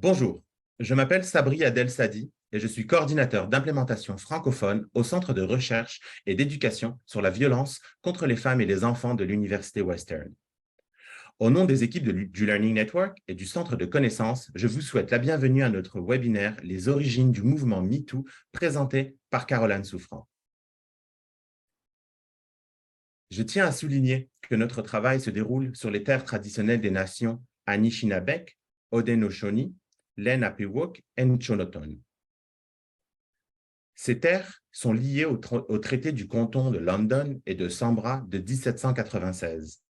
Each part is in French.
Bonjour, je m'appelle Sabri Adel Sadi et je suis coordinateur d'implémentation francophone au Centre de recherche et d'éducation sur la violence contre les femmes et les enfants de l'Université Western. Au nom des équipes du Learning Network et du Centre de connaissances, je vous souhaite la bienvenue à notre webinaire « Les origines du mouvement MeToo » présenté par Caroline Souffrant. Je tiens à souligner que notre travail se déroule sur les terres traditionnelles des nations Anishinabek, Haudenosaunee, Lenapehouk et Ncholoton. Ces terres sont liées au traité du canton de London et de Sambra de 1796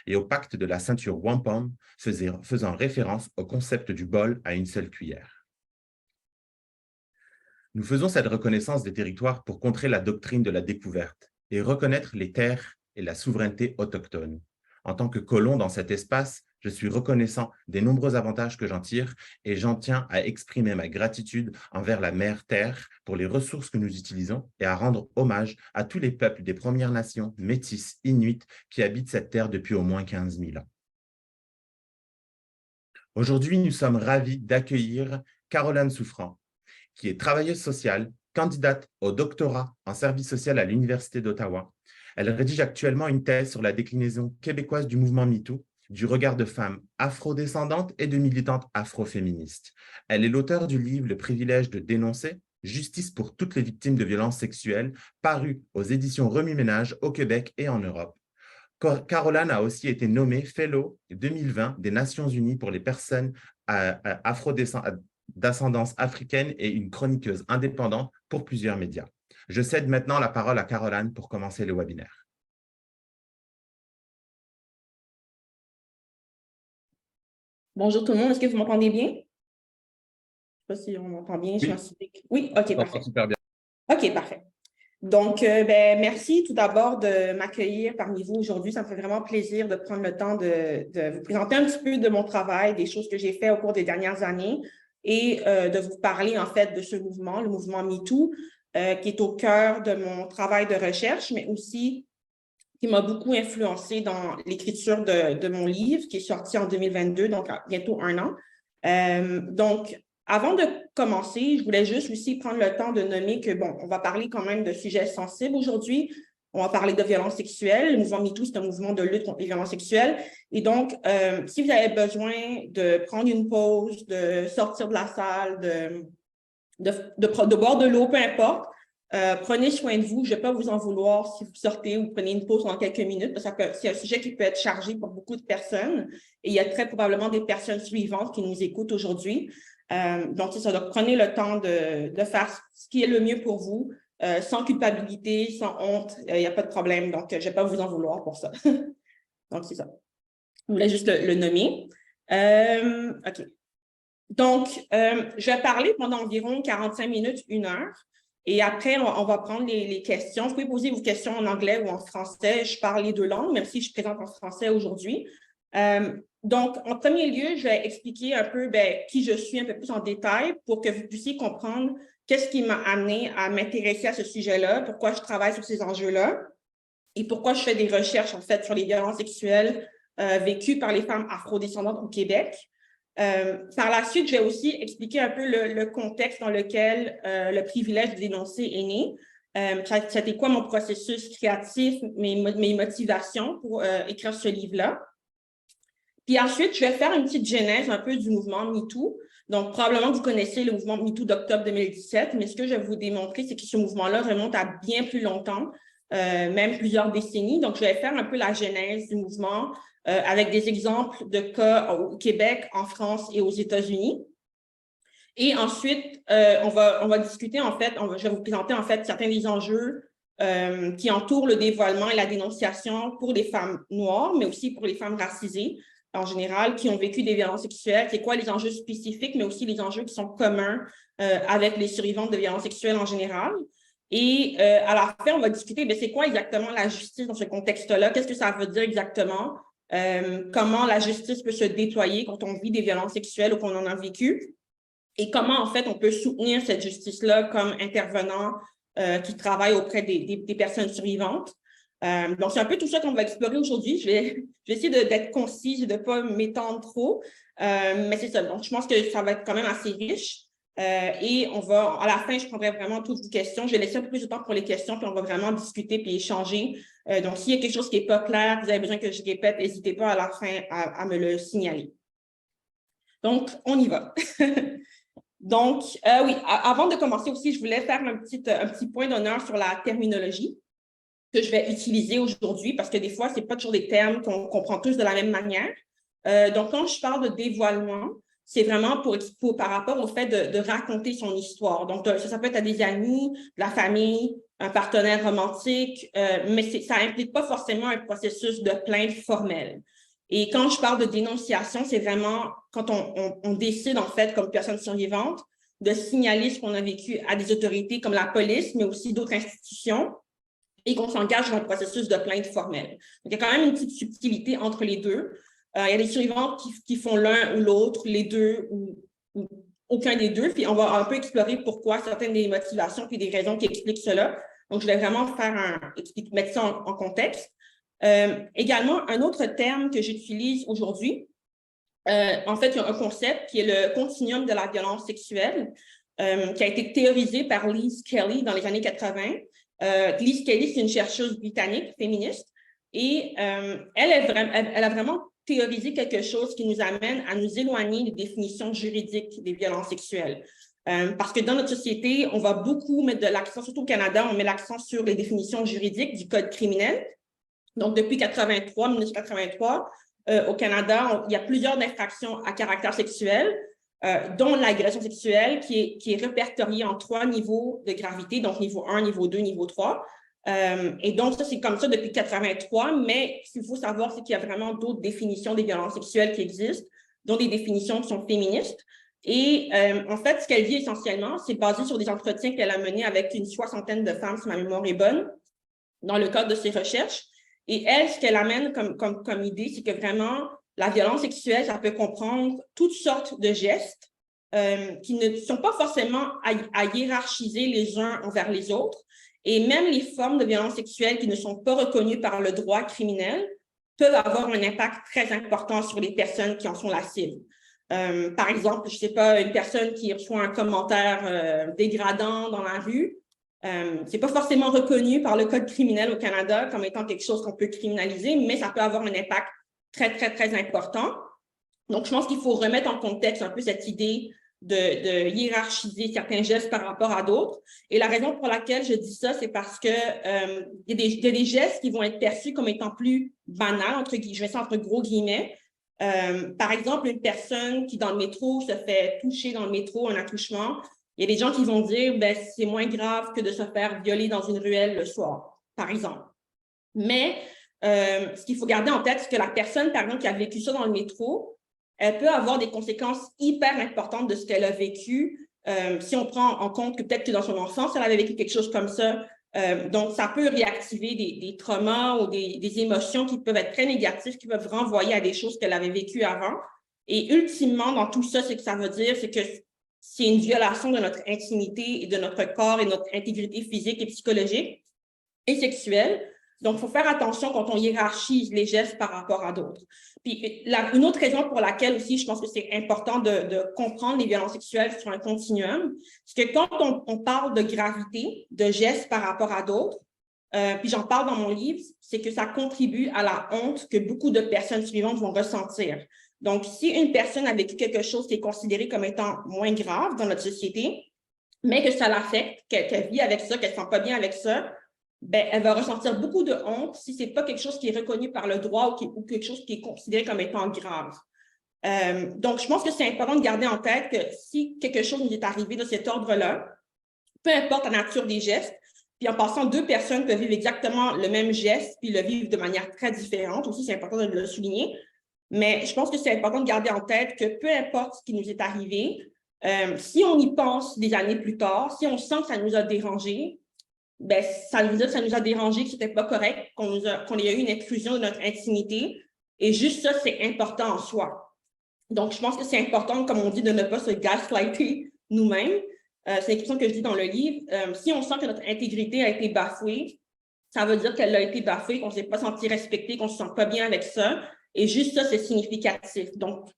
et au pacte de la ceinture wampum faisant référence au concept du bol à une seule cuillère. Nous faisons cette reconnaissance des territoires pour contrer la doctrine de la découverte et reconnaître les terres et la souveraineté autochtone. En tant que colon dans cet espace, je suis reconnaissant des nombreux avantages que j'en tire et j'en tiens à exprimer ma gratitude envers la Mère Terre pour les ressources que nous utilisons et à rendre hommage à tous les peuples des Premières Nations, métis, inuits qui habitent cette terre depuis au moins 15 000 ans. Aujourd'hui, nous sommes ravis d'accueillir Caroline Souffrant, qui est travailleuse sociale, candidate au doctorat en service social à l'Université d'Ottawa. Elle rédige actuellement une thèse sur la déclinaison québécoise du mouvement MeToo, du regard de femmes afrodescendantes et de militantes afroféministes. Elle est l'auteure du livre « Le privilège de dénoncer », Justice pour toutes les victimes de violences sexuelles, paru aux éditions Remue-Ménage au Québec et en Europe. Caroline a aussi été nommée Fellow 2020 des Nations Unies pour les personnes d'ascendance africaine et une chroniqueuse indépendante pour plusieurs médias. Je cède maintenant la parole à Caroline pour commencer le webinaire. Bonjour tout le monde, est-ce que vous m'entendez bien? Je ne sais pas si on m'entend bien. Oui, OK, parfait. Super bien. OK, parfait. Donc, merci tout d'abord de m'accueillir parmi vous aujourd'hui. Ça me fait vraiment plaisir de prendre le temps de vous présenter un petit peu de mon travail, des choses que j'ai fait au cours des dernières années et de vous parler en fait de ce mouvement, le mouvement MeToo, qui est au cœur de mon travail de recherche, mais aussi qui m'a beaucoup influencé dans l'écriture de mon livre qui est sorti en 2022, donc bientôt 1 an. Donc, avant de commencer, je voulais juste aussi prendre le temps de nommer que, bon, on va parler quand même de sujets sensibles aujourd'hui. On va parler de violences sexuelles. Le mouvement MeToo, c'est un mouvement de lutte contre les violences sexuelles. Et donc, si vous avez besoin de prendre une pause, de sortir de la salle, de boire de l'eau, peu importe, prenez soin de vous. Je ne vais pas vous en vouloir si vous sortez ou prenez une pause pendant quelques minutes, parce que c'est un sujet qui peut être chargé pour beaucoup de personnes. Et il y a très probablement des personnes suivantes qui nous écoutent aujourd'hui. Donc, c'est ça. Donc, prenez le temps de faire ce qui est le mieux pour vous, sans culpabilité, sans honte. Il n'y a pas de problème. Donc, je ne vais pas vous en vouloir pour ça. Donc, c'est ça. Je voulais juste le nommer. OK. Donc, je vais parler pendant environ 45 minutes, 1 heure. Et après, on va prendre les questions. Vous pouvez poser vos questions en anglais ou en français. Je parle les 2 langues, même si je présente en français aujourd'hui. Donc, en premier lieu, je vais expliquer un peu qui je suis un peu plus en détail pour que vous puissiez comprendre qu'est-ce qui m'a amené à m'intéresser à ce sujet-là, pourquoi je travaille sur ces enjeux-là et pourquoi je fais des recherches, en fait, sur les violences sexuelles vécues par les femmes afrodescendantes au Québec. Par la suite, je vais aussi expliquer un peu le contexte dans lequel le privilège de dénoncer est né. C'était quoi mon processus créatif, mes motivations pour écrire ce livre-là. Puis ensuite, je vais faire une petite genèse un peu du mouvement MeToo. Donc, probablement que vous connaissez le mouvement MeToo d'octobre 2017, mais ce que je vais vous démontrer, c'est que ce mouvement-là remonte à bien plus longtemps, même plusieurs décennies. Donc, je vais faire un peu la genèse du mouvement, avec des exemples de cas au Québec, en France et aux États-Unis. Et ensuite, on va discuter, en fait, je vais vous présenter, en fait, certains des enjeux qui entourent le dévoilement et la dénonciation pour les femmes noires, mais aussi pour les femmes racisées en général, qui ont vécu des violences sexuelles. C'est quoi les enjeux spécifiques, mais aussi les enjeux qui sont communs avec les survivantes de violences sexuelles en général. Et à la fin, on va discuter, c'est quoi exactement la justice dans ce contexte-là? Qu'est-ce que ça veut dire exactement? Comment la justice peut se déployer quand on vit des violences sexuelles ou qu'on en a vécu, et comment, en fait, on peut soutenir cette justice-là comme intervenant qui travaille auprès des personnes survivantes. Donc, c'est un peu tout ça qu'on va explorer aujourd'hui. Je vais essayer d'être concise et de ne pas m'étendre trop. Mais c'est ça. Donc, je pense que ça va être quand même assez riche. Et on va, à la fin, je prendrai vraiment toutes vos questions. Je vais laisser un peu plus de temps pour les questions, puis on va vraiment discuter puis échanger. Donc, s'il y a quelque chose qui n'est pas clair, vous avez besoin que je répète, n'hésitez pas à la fin à me le signaler. Donc, on y va. Donc, oui, avant de commencer aussi, je voulais faire un petit point d'honneur sur la terminologie que je vais utiliser aujourd'hui, parce que des fois, ce n'est pas toujours des termes qu'on comprend tous de la même manière. Donc, quand je parle de dévoilement, c'est vraiment par rapport au fait de raconter son histoire. Donc, ça peut être à des amis, de la famille, un partenaire romantique, mais ça n'implique pas forcément un processus de plainte formelle. Et quand je parle de dénonciation, c'est vraiment quand on décide, en fait, comme personne survivante, de signaler ce qu'on a vécu à des autorités comme la police, mais aussi d'autres institutions, et qu'on s'engage dans le processus de plainte formelle. Donc, il y a quand même une petite subtilité entre les deux. Il y a des survivantes qui font l'un ou l'autre, les deux ou aucun des deux. Puis on va un peu explorer pourquoi certaines des motivations puis des raisons qui expliquent cela. Donc, je vais vraiment mettre ça en contexte. Également, un autre terme que j'utilise aujourd'hui, en fait, il y a un concept qui est le continuum de la violence sexuelle, qui a été théorisé par Lise Kelly dans les années 80. Lise Kelly, c'est une chercheuse britannique, féministe, et elle a vraiment théorisé quelque chose qui nous amène à nous éloigner des définitions juridiques des violences sexuelles. Parce que dans notre société, on va beaucoup mettre de l'accent, surtout au Canada, on met l'accent sur les définitions juridiques du code criminel. Donc, depuis 1983, au Canada, il y a plusieurs infractions à caractère sexuel, dont l'agression sexuelle qui est répertoriée en 3 niveaux de gravité, donc niveau 1, niveau 2, niveau 3. Et donc, ça, c'est comme ça depuis 1983, mais ce qu'il faut savoir, c'est qu'il y a vraiment d'autres définitions des violences sexuelles qui existent, dont des définitions qui sont féministes. Et en fait, ce qu'elle dit essentiellement, c'est basé sur des entretiens qu'elle a menés avec une 60aine de femmes, si ma mémoire est bonne, dans le cadre de ses recherches. Et elle, ce qu'elle amène comme idée, c'est que vraiment, la violence sexuelle, ça peut comprendre toutes sortes de gestes qui ne sont pas forcément à hiérarchiser les uns envers les autres. Et même les formes de violence sexuelle qui ne sont pas reconnues par le droit criminel peuvent avoir un impact très important sur les personnes qui en sont la cible. Par exemple, je ne sais pas, une personne qui reçoit un commentaire dégradant dans la rue, ce n'est pas forcément reconnu par le code criminel au Canada comme étant quelque chose qu'on peut criminaliser, mais ça peut avoir un impact très, très, très important. Donc, je pense qu'il faut remettre en contexte un peu cette idée de hiérarchiser certains gestes par rapport à d'autres. Et la raison pour laquelle je dis ça, c'est parce que il y a des gestes qui vont être perçus comme étant plus banals, je vais ça entre gros guillemets. Par exemple, une personne qui, dans le métro, se fait toucher dans le métro, un attouchement, il y a des gens qui vont dire ben, c'est moins grave que de se faire violer dans une ruelle le soir, par exemple. Mais ce qu'il faut garder en tête, c'est que la personne, par exemple, qui a vécu ça dans le métro, elle peut avoir des conséquences hyper importantes de ce qu'elle a vécu. Si on prend en compte que peut-être que dans son enfance, elle avait vécu quelque chose comme ça. Donc, ça peut réactiver des traumas ou des émotions qui peuvent être très négatives, qui peuvent renvoyer à des choses qu'elle avait vécues avant. Et ultimement, dans tout ça, ce que ça veut dire, c'est que c'est une violation de notre intimité et de notre corps et de notre intégrité physique et psychologique et sexuelle. Donc, il faut faire attention quand on hiérarchise les gestes par rapport à d'autres. Puis, une autre raison pour laquelle aussi, je pense que c'est important de comprendre les violences sexuelles sur un continuum, c'est que quand on parle de gravité, de gestes par rapport à d'autres, puis j'en parle dans mon livre, c'est que ça contribue à la honte que beaucoup de personnes suivantes vont ressentir. Donc, si une personne a vécu quelque chose qui est considéré comme étant moins grave dans notre société, mais que ça l'affecte, qu'elle vit avec ça, qu'elle ne se sent pas bien avec ça, ben, elle va ressentir beaucoup de honte si ce n'est pas quelque chose qui est reconnu par le droit ou quelque chose qui est considéré comme étant grave. Donc, je pense que c'est important de garder en tête que si quelque chose nous est arrivé de cet ordre-là, peu importe la nature des gestes, puis en passant, 2 personnes peuvent vivre exactement le même geste puis le vivre de manière très différente. Aussi, c'est important de le souligner. Mais je pense que c'est important de garder en tête que peu importe ce qui nous est arrivé, si on y pense des années plus tard, si on sent que ça nous a dérangé, ben, ça veut dire que ça nous a dérangé, que ce n'était pas correct, qu'on y a eu une intrusion de notre intimité. Et juste ça, c'est important en soi. Donc, je pense que c'est important, comme on dit, de ne pas se gaslighter nous-mêmes. C'est une question que je dis dans le livre. Si on sent que notre intégrité a été bafouée, ça veut dire qu'elle a été bafouée, qu'on ne s'est pas senti respecté, qu'on ne se sent pas bien avec ça. Et juste ça, c'est significatif. Donc,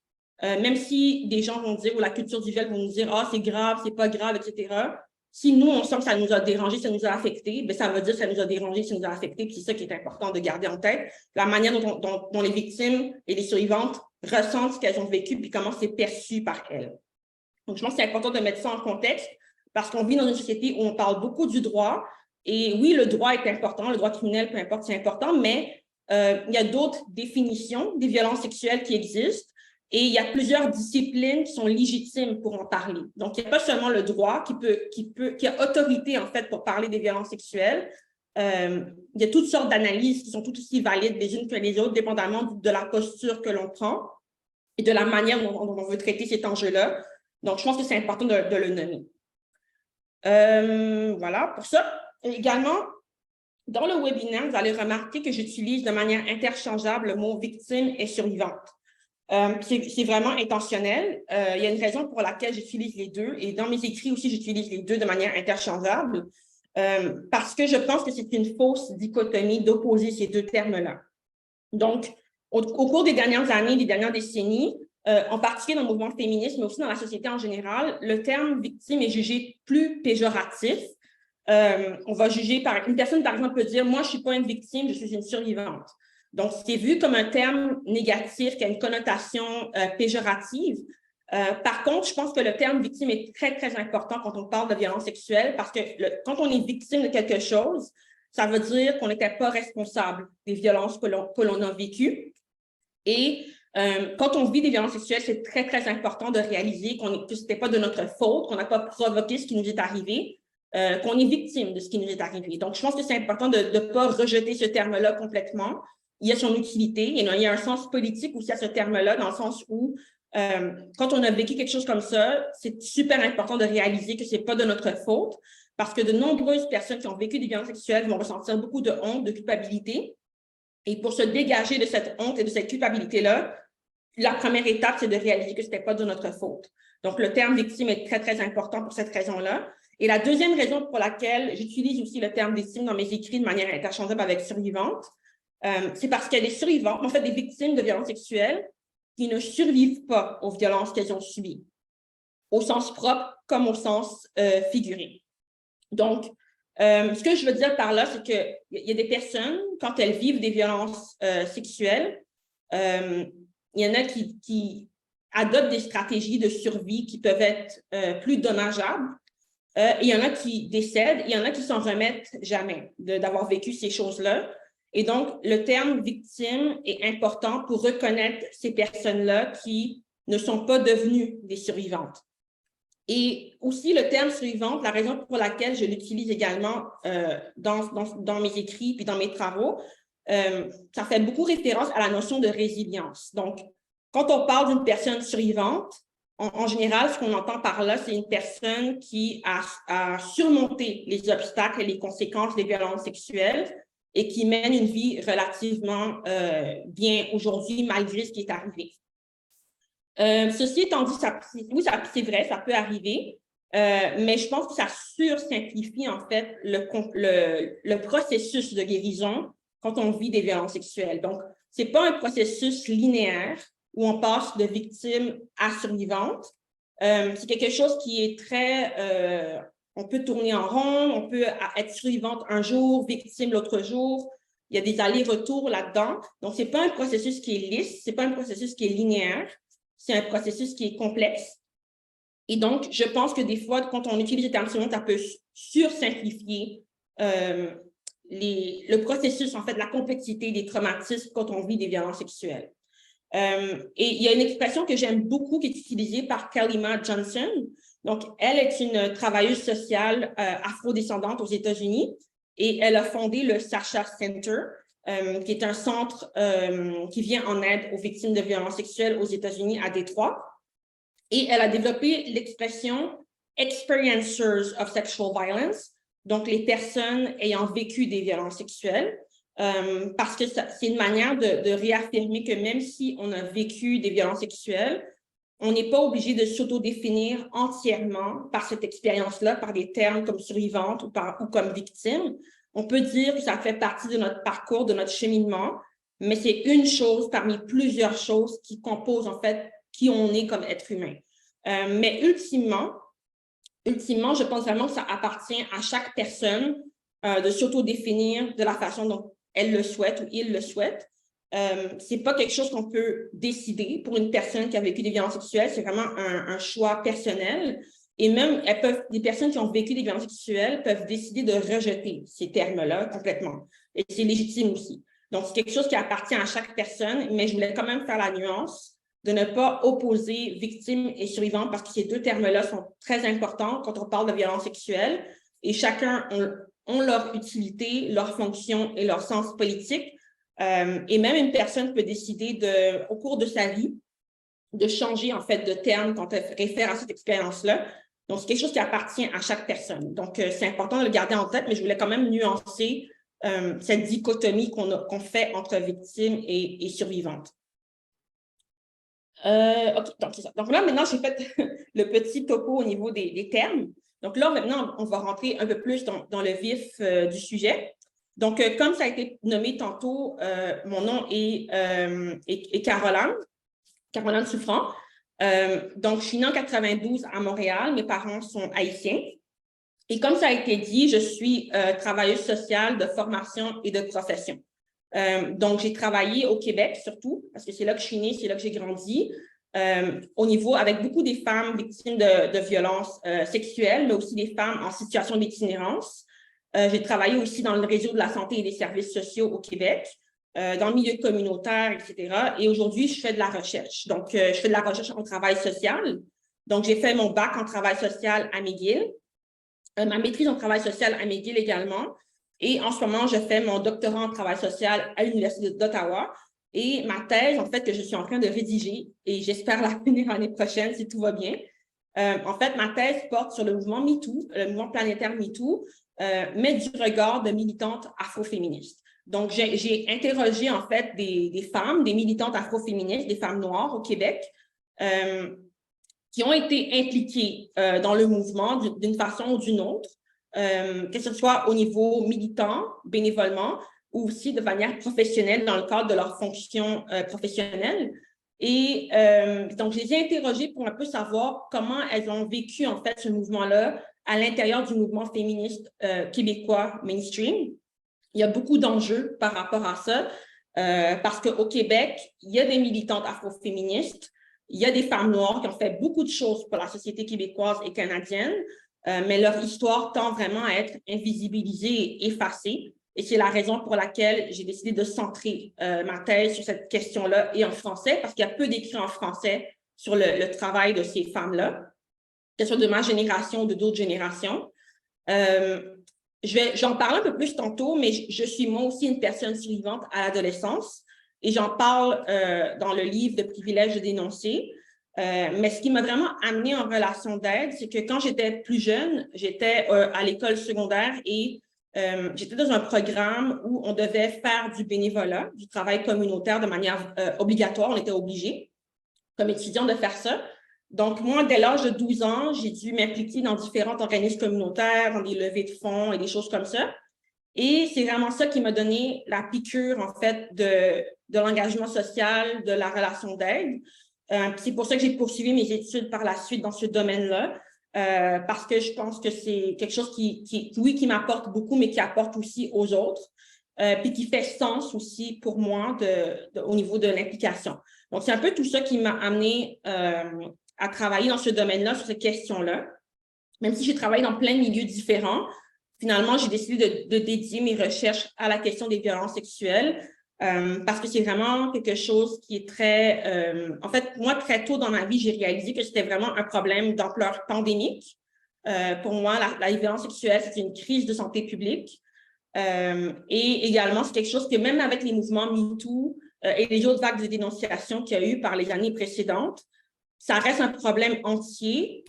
même si des gens vont dire, ou la culture du viol vont nous dire, ah, c'est grave, c'est pas grave, etc. Si nous, on sent que ça nous a dérangé, ça nous a affecté, bien, ça veut dire que ça nous a dérangé, ça nous a affecté, puis c'est ça qui est important de garder en tête, la manière dont les victimes et les survivantes ressentent ce qu'elles ont vécu, puis comment c'est perçu par elles. Donc, je pense que c'est important de mettre ça en contexte, parce qu'on vit dans une société où on parle beaucoup du droit, et oui, le droit est important, le droit criminel, peu importe, c'est important, mais il y a d'autres définitions des violences sexuelles qui existent, et il y a plusieurs disciplines qui sont légitimes pour en parler. Donc, il n'y a pas seulement le droit qui a autorité, en fait, pour parler des violences sexuelles. Il y a toutes sortes d'analyses qui sont toutes aussi valides les unes que les autres, dépendamment de la posture que l'on prend et de la manière dont on veut traiter cet enjeu-là. Donc, je pense que c'est important de le nommer. Voilà, pour ça. Également, dans le webinaire, vous allez remarquer que j'utilise de manière interchangeable le mot « victime » et « survivante ». C'est vraiment intentionnel. Il y a une raison pour laquelle j'utilise les deux. Et dans mes écrits aussi, j'utilise les deux de manière interchangeable parce que je pense que c'est une fausse dichotomie d'opposer ces deux termes-là. Donc, au cours des dernières années, des dernières décennies, en particulier dans le mouvement féministe, mais aussi dans la société en général, le terme « victime » est jugé plus péjoratif. On va juger par… Une personne, par exemple, peut dire « moi, je ne suis pas une victime, je suis une survivante ». Donc, c'est vu comme un terme négatif qui a une connotation péjorative. Par contre, je pense que le terme victime est très, très important quand on parle de violence sexuelle parce que quand on est victime de quelque chose, ça veut dire qu'on n'était pas responsable des violences que l'on a vécues. Et quand on vit des violences sexuelles, c'est très, très important de réaliser que ce n'était pas de notre faute, qu'on n'a pas provoqué ce qui nous est arrivé, qu'on est victime de ce qui nous est arrivé. Donc, je pense que c'est important de ne pas rejeter ce terme-là complètement. Il y a son utilité, il y a un sens politique aussi à ce terme-là, dans le sens où quand on a vécu quelque chose comme ça, c'est super important de réaliser que ce n'est pas de notre faute, parce que de nombreuses personnes qui ont vécu des violences sexuelles vont ressentir beaucoup de honte, de culpabilité. Et pour se dégager de cette honte et de cette culpabilité-là, la première étape, c'est de réaliser que ce n'était pas de notre faute. Donc, le terme victime est très, très important pour cette raison-là. Et la deuxième raison pour laquelle j'utilise aussi le terme victime dans mes écrits de manière interchangeable avec survivante, c'est parce qu'il y a des survivantes, en fait, des victimes de violences sexuelles qui ne survivent pas aux violences qu'elles ont subies, au sens propre comme au sens figuré. Donc, ce que je veux dire par là, c'est qu'il y a des personnes, quand elles vivent des violences sexuelles, il y en a qui adoptent des stratégies de survie qui peuvent être plus dommageables. Il y en a qui décèdent, il y en a qui s'en remettent jamais d'avoir vécu ces choses-là. Et donc, le terme victime est important pour reconnaître ces personnes-là qui ne sont pas devenues des survivantes. Et aussi, le terme survivante, la raison pour laquelle je l'utilise également dans mes écrits puis dans mes travaux, ça fait beaucoup référence à la notion de résilience. Donc, quand on parle d'une personne survivante, en général, ce qu'on entend par là, c'est une personne qui a surmonté les obstacles et les conséquences des violences sexuelles et qui mène une vie relativement bien aujourd'hui, malgré ce qui est arrivé. Ceci étant dit, oui, c'est vrai, ça peut arriver, mais je pense que ça sursimplifie en fait le processus de guérison quand on vit des violences sexuelles. Donc, ce n'est pas un processus linéaire où on passe de victime à survivante. C'est quelque chose qui est très… on peut tourner en rond, on peut être survivante un jour, victime l'autre jour. Il y a des allers-retours là-dedans. Donc, ce n'est pas un processus qui est lisse, ce n'est pas un processus qui est linéaire. C'est un processus qui est complexe. Et donc, je pense que des fois, quand on utilise les termes survivants, ça peut sursimplifier le processus, en fait, la complexité des traumatismes quand on vit des violences sexuelles. Et il y a une expression que j'aime beaucoup qui est utilisée par Kalima Johnson. Donc, elle est une travailleuse sociale afrodescendante aux États-Unis et elle a fondé le Sasha Center, qui est un centre qui vient en aide aux victimes de violences sexuelles aux États-Unis à Détroit. Et elle a développé l'expression « experiencers of sexual violence », donc les personnes ayant vécu des violences sexuelles, parce que c'est une manière de réaffirmer que même si on a vécu des violences sexuelles, on n'est pas obligé de s'autodéfinir entièrement par cette expérience-là, par des termes comme survivante ou comme victime. On peut dire que ça fait partie de notre parcours, de notre cheminement, mais c'est une chose parmi plusieurs choses qui composent en fait qui on est comme être humain. Mais ultimement, je pense vraiment que ça appartient à chaque personne de s'autodéfinir de la façon dont elle le souhaite ou il le souhaite. C'est pas quelque chose qu'on peut décider pour une personne qui a vécu des violences sexuelles, c'est vraiment un choix personnel. Et même, des personnes qui ont vécu des violences sexuelles peuvent décider de rejeter ces termes-là complètement. Et c'est légitime aussi. Donc, c'est quelque chose qui appartient à chaque personne, mais je voulais quand même faire la nuance de ne pas opposer victime et survivante parce que ces deux termes-là sont très importants quand on parle de violences sexuelles et chacun ont leur utilité, leur fonction et leur sens politique. Et même une personne peut décider au cours de sa vie de changer en fait de terme quand elle réfère à cette expérience-là. Donc, c'est quelque chose qui appartient à chaque personne. Donc, c'est important de le garder en tête, mais je voulais quand même nuancer cette dichotomie qu'on fait entre victime et survivante. OK, donc c'est ça. Donc là, maintenant, j'ai fait le petit topo au niveau des termes. Donc là, maintenant, on va rentrer un peu plus dans le vif du sujet. Donc, comme ça a été nommé tantôt, mon nom est Caroline Souffrant. Donc, je suis née en 92 à Montréal. Mes parents sont haïtiens. Et comme ça a été dit, je suis travailleuse sociale de formation et de profession. Donc, j'ai travaillé au Québec surtout, parce que c'est là que je suis née, c'est là que j'ai grandi, au niveau avec beaucoup des femmes victimes de violences sexuelles, mais aussi des femmes en situation d'itinérance. J'ai travaillé aussi dans le réseau de la santé et des services sociaux au Québec, dans le milieu communautaire, etc. Et aujourd'hui, je fais de la recherche. Donc, je fais de la recherche en travail social. Donc, j'ai fait mon bac en travail social à McGill, ma maîtrise en travail social à McGill également. Et en ce moment, je fais mon doctorat en travail social à l'Université d'Ottawa. Et ma thèse, en fait, que je suis en train de rédiger, et j'espère la finir l'année prochaine si tout va bien. En fait, ma thèse porte sur le mouvement MeToo, le mouvement planétaire MeToo, mais du regard de militantes afroféministes. Donc, j'ai interrogé, en fait, des femmes, des militantes afroféministes, des femmes noires au Québec, qui ont été impliquées dans le mouvement d'une façon ou d'une autre, que ce soit au niveau militant, bénévolement, ou aussi de manière professionnelle dans le cadre de leur fonction professionnelle. Et donc, je les ai interrogées pour un peu savoir comment elles ont vécu, en fait, ce mouvement-là à l'intérieur du mouvement féministe québécois mainstream. Il y a beaucoup d'enjeux par rapport à ça, parce qu'au Québec, il y a des militantes afroféministes, il y a des femmes noires qui ont fait beaucoup de choses pour la société québécoise et canadienne, mais leur histoire tend vraiment à être invisibilisée et effacée. Et c'est la raison pour laquelle j'ai décidé de centrer ma thèse sur cette question-là et en français, parce qu'il y a peu d'écrits en français sur le travail de ces femmes-là, que ce soit de ma génération ou de d'autres générations. J'en parle un peu plus tantôt, mais je suis moi aussi une personne survivante à l'adolescence. Et j'en parle dans le livre de Privilèges de dénoncer. Mais ce qui m'a vraiment amenée en relation d'aide, c'est que quand j'étais plus jeune, j'étais à l'école secondaire et j'étais dans un programme où on devait faire du bénévolat, du travail communautaire de manière obligatoire. On était obligés, comme étudiants, de faire ça. Donc, moi, dès l'âge de 12 ans, j'ai dû m'impliquer dans différents organismes communautaires, dans des levées de fonds et des choses comme ça. Et c'est vraiment ça qui m'a donné la piqûre, en fait, de l'engagement social, de la relation d'aide. C'est pour ça que j'ai poursuivi mes études par la suite dans ce domaine-là, parce que je pense que c'est quelque chose qui m'apporte beaucoup, mais qui apporte aussi aux autres, puis qui fait sens aussi pour moi au niveau de l'implication. Donc, c'est un peu tout ça qui m'a amené à travailler dans ce domaine-là, sur ces questions-là. Même si j'ai travaillé dans plein de milieux différents, finalement, j'ai décidé de dédier mes recherches à la question des violences sexuelles parce que c'est vraiment quelque chose qui est très… en fait, moi, très tôt dans ma vie, j'ai réalisé que c'était vraiment un problème d'ampleur pandémique. Pour moi, la violence sexuelle, c'est une crise de santé publique. Et également, c'est quelque chose que même avec les mouvements MeToo et les autres vagues de dénonciation qu'il y a eu par les années précédentes, ça reste un problème entier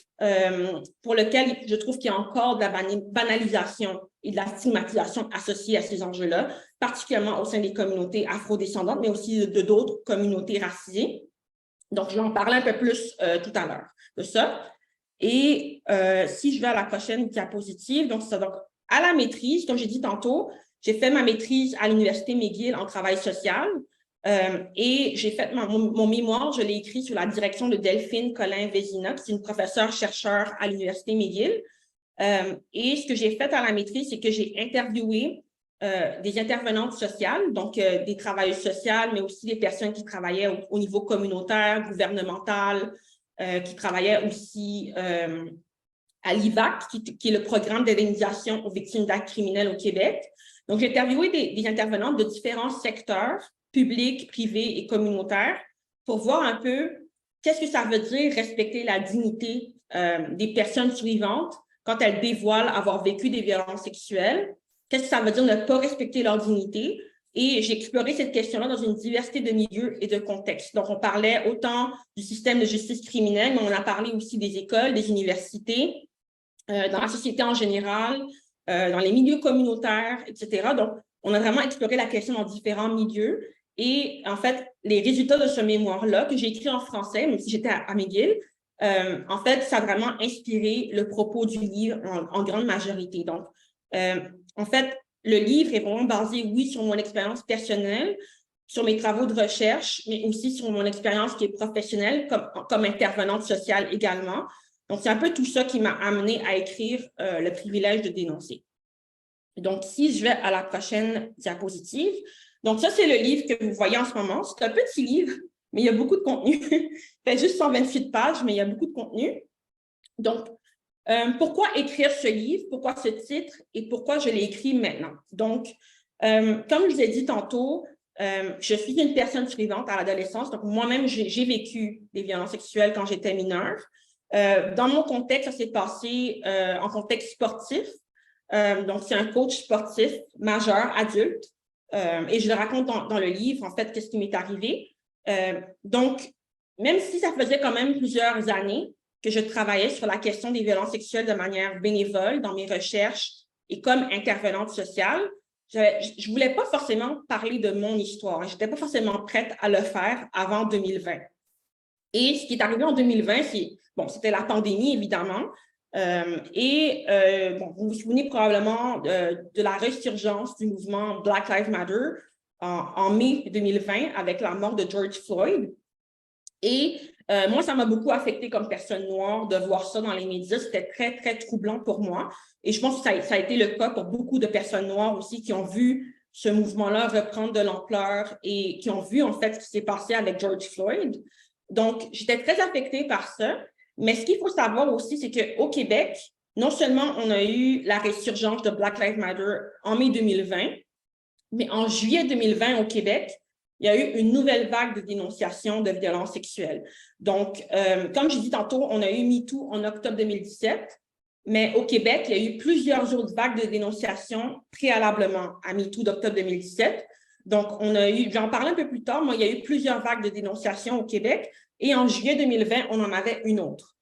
pour lequel je trouve qu'il y a encore de la banalisation et de la stigmatisation associée à ces enjeux-là, particulièrement au sein des communautés afrodescendantes, mais aussi de d'autres communautés racisées. Donc, je vais en parler un peu plus tout à l'heure de ça. Et si je vais à la prochaine diapositive, donc, ça, donc à la maîtrise, comme j'ai dit tantôt, j'ai fait ma maîtrise à l'Université McGill en travail social. Et j'ai fait mon mémoire, je l'ai écrit sous la direction de Delphine Collin-Vézina, qui est une professeure-chercheur à l'Université McGill. Et ce que j'ai fait à la maîtrise, c'est que j'ai interviewé des intervenantes sociales, donc des travailleuses sociales, mais aussi des personnes qui travaillaient au niveau communautaire, gouvernemental, qui travaillaient aussi à l'IVAC, qui est le programme d'indemnisation aux victimes d'actes criminels au Québec. Donc, j'ai interviewé des intervenantes de différents secteurs, publics, privés et communautaires, pour voir un peu qu'est-ce que ça veut dire respecter la dignité des personnes survivantes quand elles dévoilent avoir vécu des violences sexuelles. Qu'est-ce que ça veut dire ne pas respecter leur dignité? Et j'ai exploré cette question-là dans une diversité de milieux et de contextes. Donc, on parlait autant du système de justice criminelle, mais on a parlé aussi des écoles, des universités, dans la société en général, dans les milieux communautaires, etc. Donc, on a vraiment exploré la question dans différents milieux. Et en fait, les résultats de ce mémoire-là, que j'ai écrit en français, même si j'étais à McGill, en fait, ça a vraiment inspiré le propos du livre en grande majorité. Donc, en fait, le livre est vraiment basé, oui, sur mon expérience personnelle, sur mes travaux de recherche, mais aussi sur mon expérience qui est professionnelle comme intervenante sociale également. Donc, c'est un peu tout ça qui m'a amené à écrire Le privilège de dénoncer. Donc, si je vais à la prochaine diapositive, donc ça, c'est le livre que vous voyez en ce moment. C'est un petit livre, mais il y a beaucoup de contenu. Il fait juste 128 pages, mais il y a beaucoup de contenu. Donc, pourquoi écrire ce livre? Pourquoi ce titre? Et pourquoi je l'ai écrit maintenant? Donc, comme je vous ai dit tantôt, je suis une personne survivante à l'adolescence. Donc, moi-même, j'ai vécu des violences sexuelles quand j'étais mineure. Dans mon contexte, ça s'est passé en contexte sportif. Donc, c'est un coach sportif majeur, adulte. Et je le raconte dans le livre, en fait, qu'est-ce qui m'est arrivé. Donc, même si ça faisait quand même plusieurs années que je travaillais sur la question des violences sexuelles de manière bénévole dans mes recherches et comme intervenante sociale, je ne voulais pas forcément parler de mon histoire. Je n'étais pas forcément prête à le faire avant 2020. Et ce qui est arrivé en 2020, c'était la pandémie, évidemment. Vous vous souvenez probablement de la résurgence du mouvement Black Lives Matter en mai 2020 avec la mort de George Floyd. Et moi, ça m'a beaucoup affectée comme personne noire de voir ça dans les médias. C'était très, très troublant pour moi. Et je pense que ça a été le cas pour beaucoup de personnes noires aussi qui ont vu ce mouvement-là reprendre de l'ampleur et qui ont vu, en fait, ce qui s'est passé avec George Floyd. Donc, j'étais très affectée par ça. Mais ce qu'il faut savoir aussi, c'est qu'au Québec, non seulement on a eu la résurgence de Black Lives Matter en mai 2020, mais en juillet 2020 au Québec, il y a eu une nouvelle vague de dénonciation de violences sexuelles. Donc, comme je dis tantôt, on a eu MeToo en octobre 2017, mais au Québec, il y a eu plusieurs autres vagues de dénonciation préalablement à MeToo d'octobre 2017. Donc, j'en parle un peu plus tard, il y a eu plusieurs vagues de dénonciation au Québec et en juillet 2020, on en avait une autre.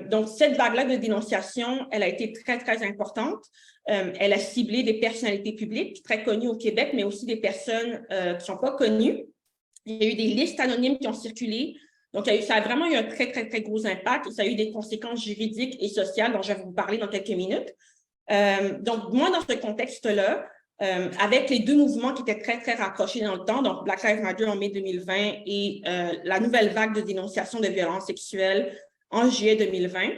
Donc, cette vague-là de dénonciation, elle a été très, très importante. Elle a ciblé des personnalités publiques très connues au Québec, mais aussi des personnes qui ne sont pas connues. Il y a eu des listes anonymes qui ont circulé. Donc, ça a vraiment eu un très, très, très gros impact et ça a eu des conséquences juridiques et sociales dont je vais vous parler dans quelques minutes. Donc, moi, dans ce contexte-là, avec les deux mouvements qui étaient très, très rapprochés dans le temps, donc Black Lives Matter en mai 2020 et la nouvelle vague de dénonciation de violences sexuelles en juillet 2020,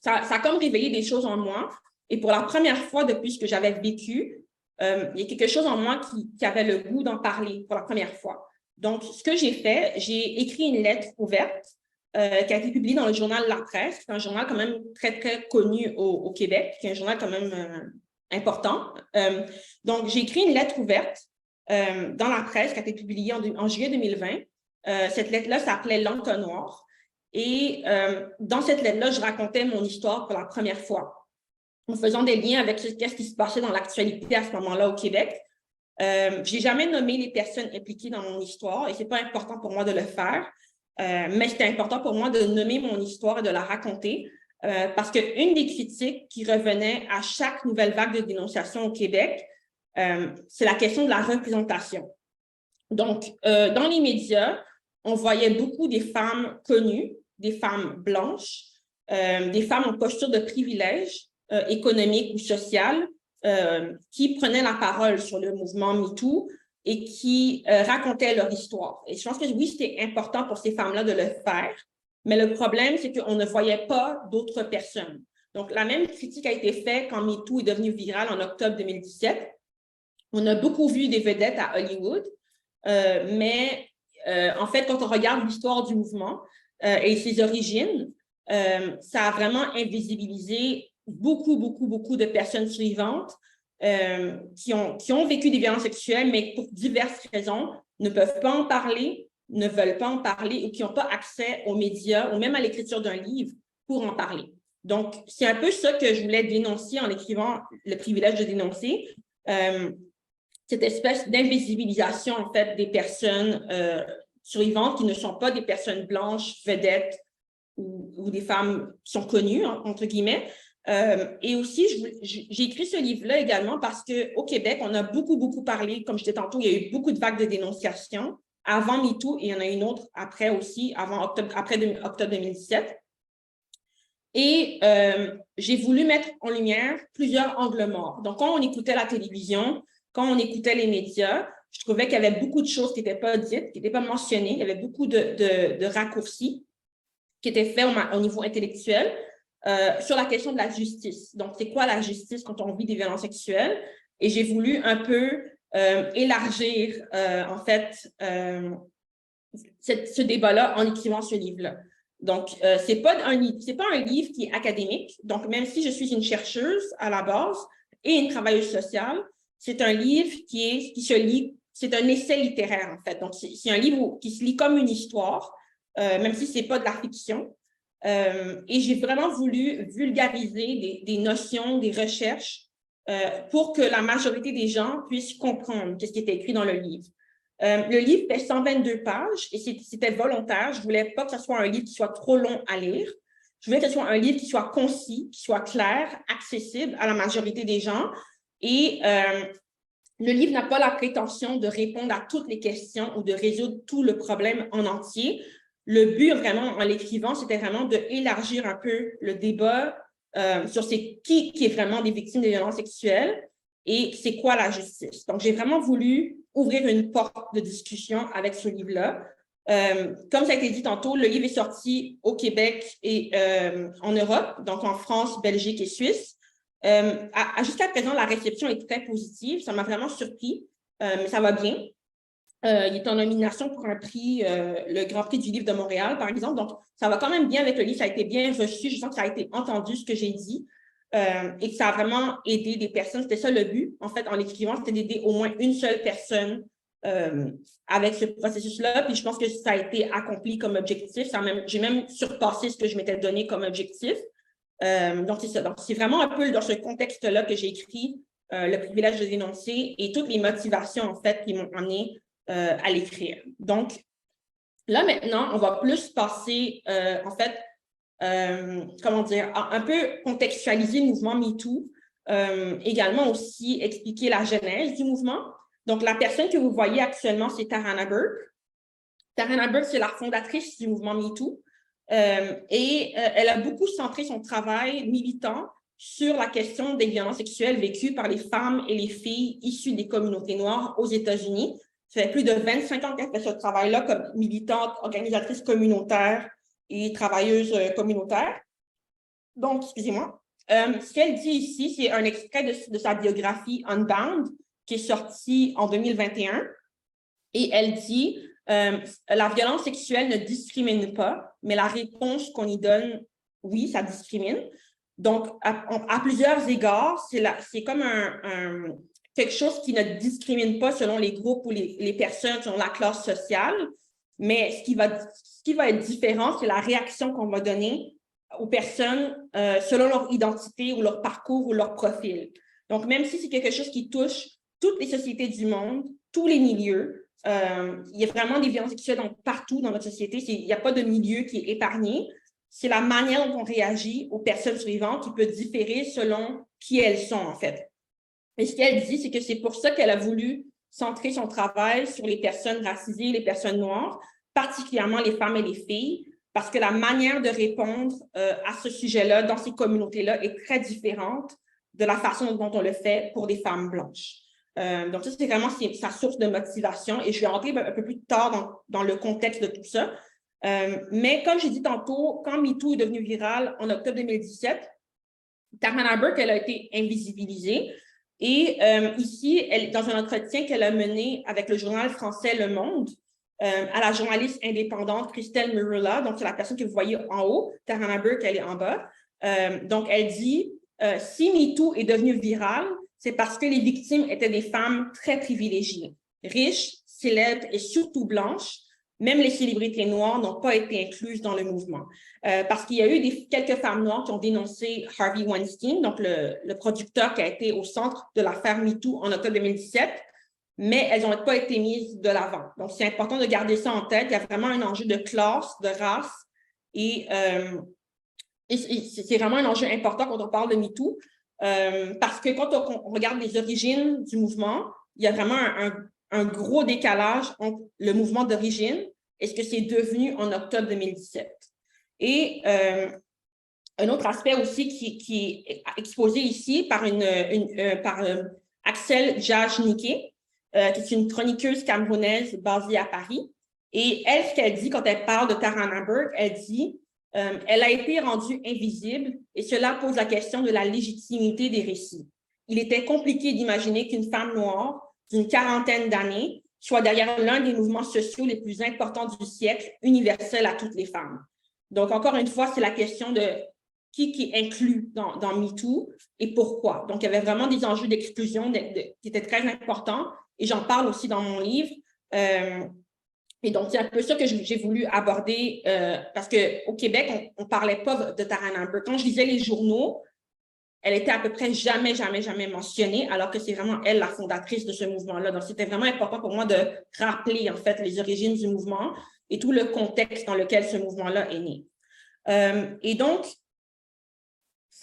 ça a comme réveillé des choses en moi. Et pour la première fois depuis ce que j'avais vécu, il y a quelque chose en moi qui avait le goût d'en parler pour la première fois. Donc, ce que j'ai fait, j'ai écrit une lettre ouverte qui a été publiée dans le journal La Presse. C'est un journal quand même très, très connu au Québec, qui est un journal quand même important. Donc, j'ai écrit une lettre ouverte dans La Presse qui a été publiée en juillet 2020. Cette lettre-là s'appelait L'Entonnoir. Et dans cette lettre-là, je racontais mon histoire pour la première fois, en faisant des liens avec ce qui se passait dans l'actualité à ce moment-là au Québec. Je n'ai jamais nommé les personnes impliquées dans mon histoire et ce n'est pas important pour moi de le faire, mais c'était important pour moi de nommer mon histoire et de la raconter parce qu'une des critiques qui revenait à chaque nouvelle vague de dénonciation au Québec, c'est la question de la représentation. Donc, dans les médias, on voyait beaucoup des femmes connues, des femmes blanches, des femmes en posture de privilège économique ou social qui prenaient la parole sur le mouvement MeToo et qui racontaient leur histoire. Et je pense que oui, c'était important pour ces femmes-là de le faire, mais le problème, c'est qu'on ne voyait pas d'autres personnes. Donc, la même critique a été faite quand MeToo est devenu viral en octobre 2017. On a beaucoup vu des vedettes à Hollywood, mais en fait, quand on regarde l'histoire du mouvement et ses origines, ça a vraiment invisibilisé beaucoup de personnes suivantes qui ont vécu des violences sexuelles, mais pour diverses raisons, ne peuvent pas en parler, ne veulent pas en parler ou qui n'ont pas accès aux médias ou même à l'écriture d'un livre pour en parler. Donc, c'est un peu ça que je voulais dénoncer en écrivant Le privilège de dénoncer, cette espèce d'invisibilisation, en fait, des personnes survivantes qui ne sont pas des personnes blanches, vedettes ou des femmes qui sont connues, entre guillemets. Et aussi, j'ai écrit ce livre-là également parce qu'au Québec, on a beaucoup parlé, comme je disais tantôt, il y a eu beaucoup de vagues de dénonciation avant MeToo et il y en a une autre après aussi, après octobre 2017. Et j'ai voulu mettre en lumière plusieurs angles morts. Donc, quand on écoutait la télévision, quand on écoutait les médias, je trouvais qu'il y avait beaucoup de choses qui n'étaient pas dites, qui n'étaient pas mentionnées. Il y avait beaucoup de raccourcis qui étaient faits au niveau intellectuel sur la question de la justice. Donc, c'est quoi la justice quand on vit des violences sexuelles? Et j'ai voulu un peu élargir, en fait, ce débat-là en écrivant ce livre-là. Donc, c'est pas un livre qui est académique. Donc, même si je suis une chercheuse à la base et une travailleuse sociale, c'est un livre qui se lit, c'est un essai littéraire, en fait. Donc, c'est un livre qui se lit comme une histoire, même si c'est pas de la fiction. Et j'ai vraiment voulu vulgariser des notions, des recherches pour que la majorité des gens puissent comprendre ce qui était écrit dans le livre. Le livre fait 122 pages et c'était volontaire. Je ne voulais pas que ce soit un livre qui soit trop long à lire. Je voulais que ce soit un livre qui soit concis, qui soit clair, accessible à la majorité des gens. Et le livre n'a pas la prétention de répondre à toutes les questions ou de résoudre tout le problème en entier. Le but, vraiment, en l'écrivant, c'était vraiment d'élargir un peu le débat sur qui est vraiment des victimes de violences sexuelles et c'est quoi la justice. Donc, j'ai vraiment voulu ouvrir une porte de discussion avec ce livre-là. Comme ça a été dit tantôt, le livre est sorti au Québec et en Europe, donc en France, Belgique et Suisse. Jusqu'à présent, la réception est très positive. Ça m'a vraiment surpris, mais ça va bien. Il est en nomination pour un prix, le Grand Prix du livre de Montréal, par exemple. Donc, ça va quand même bien avec le livre. Ça a été bien reçu. Je sens que ça a été entendu, ce que j'ai dit, et que ça a vraiment aidé des personnes. C'était ça le but, en fait, en l'écrivant, c'était d'aider au moins une seule personne avec ce processus-là. Puis je pense que ça a été accompli comme objectif. J'ai même surpassé ce que je m'étais donné comme objectif. Donc, c'est ça. Donc, c'est vraiment un peu dans ce contexte-là que j'ai écrit Le privilège de dénoncer et toutes les motivations, en fait, qui m'ont amené à l'écrire. Donc, là, maintenant, on va plus passer, en fait, comment dire, à un peu contextualiser le mouvement MeToo, également aussi expliquer la genèse du mouvement. Donc, la personne que vous voyez actuellement, c'est Tarana Burke. Tarana Burke, c'est la fondatrice du mouvement MeToo. Et elle a beaucoup centré son travail militant sur la question des violences sexuelles vécues par les femmes et les filles issues des communautés noires aux États-Unis. Ça fait plus de 25 ans qu'elle fait ce travail-là comme militante, organisatrice communautaire et travailleuse communautaire. Donc, excusez-moi. Ce qu'elle dit ici, c'est un extrait de sa biographie Unbound, qui est sortie en 2021. Et elle dit la violence sexuelle ne discrimine pas, mais la réponse qu'on y donne, oui, ça discrimine. Donc, à plusieurs égards, c'est comme quelque chose qui ne discrimine pas selon les groupes ou les personnes, selon la classe sociale, mais ce qui va être différent, c'est la réaction qu'on va donner aux personnes selon leur identité ou leur parcours ou leur profil. Donc, même si c'est quelque chose qui touche toutes les sociétés du monde, tous les milieux, il y a vraiment des violences sexuelles partout dans notre société. Il n'y a pas de milieu qui est épargné. C'est la manière dont on réagit aux personnes suivantes qui peut différer selon qui elles sont, en fait. Et ce qu'elle dit, c'est que c'est pour ça qu'elle a voulu centrer son travail sur les personnes racisées, les personnes noires, particulièrement les femmes et les filles, parce que la manière de répondre à ce sujet-là, dans ces communautés-là, est très différente de la façon dont on le fait pour des femmes blanches. Donc, ça, c'est vraiment sa source de motivation et je vais entrer un peu plus tard dans le contexte de tout ça. Mais comme j'ai dit tantôt, quand MeToo est devenu viral en octobre 2017, Tarana Burke, elle a été invisibilisée. Et ici, dans un entretien qu'elle a mené avec le journal français Le Monde, à la journaliste indépendante Christelle Murula, donc c'est la personne que vous voyez en haut, Tarana Burke, elle est en bas. Donc, elle dit si MeToo est devenu viral, c'est parce que les victimes étaient des femmes très privilégiées, riches, célèbres et surtout blanches. Même les célébrités noires n'ont pas été incluses dans le mouvement. Parce qu'il y a eu quelques femmes noires qui ont dénoncé Harvey Weinstein, donc le producteur qui a été au centre de l'affaire MeToo en octobre 2017, mais elles n'ont pas été mises de l'avant. Donc, c'est important de garder ça en tête. Il y a vraiment un enjeu de classe, de race, et c'est vraiment un enjeu important quand on parle de MeToo, parce que quand on regarde les origines du mouvement, il y a vraiment un gros décalage entre le mouvement d'origine et ce que c'est devenu en octobre 2017. Et un autre aspect aussi qui est exposé ici par Axel Jajnike, qui est une chroniqueuse camerounaise basée à Paris. Et elle, ce qu'elle dit quand elle parle de Tarana Burke, elle dit elle a été rendue invisible et cela pose la question de la légitimité des récits. Il était compliqué d'imaginer qu'une femme noire d'une quarantaine d'années soit derrière l'un des mouvements sociaux les plus importants du siècle, universel à toutes les femmes. Donc, encore une fois, c'est la question de qui est inclus dans MeToo et pourquoi. Donc, il y avait vraiment des enjeux d'exclusion qui étaient très importants et j'en parle aussi dans mon livre. Et donc, c'est un peu ça que j'ai voulu aborder parce qu'au Québec, on ne parlait pas de Tarana Burke. Quand je lisais les journaux, elle était à peu près jamais mentionnée, alors que c'est vraiment elle la fondatrice de ce mouvement-là. Donc, c'était vraiment important pour moi de rappeler, en fait, les origines du mouvement et tout le contexte dans lequel ce mouvement-là est né. Et donc,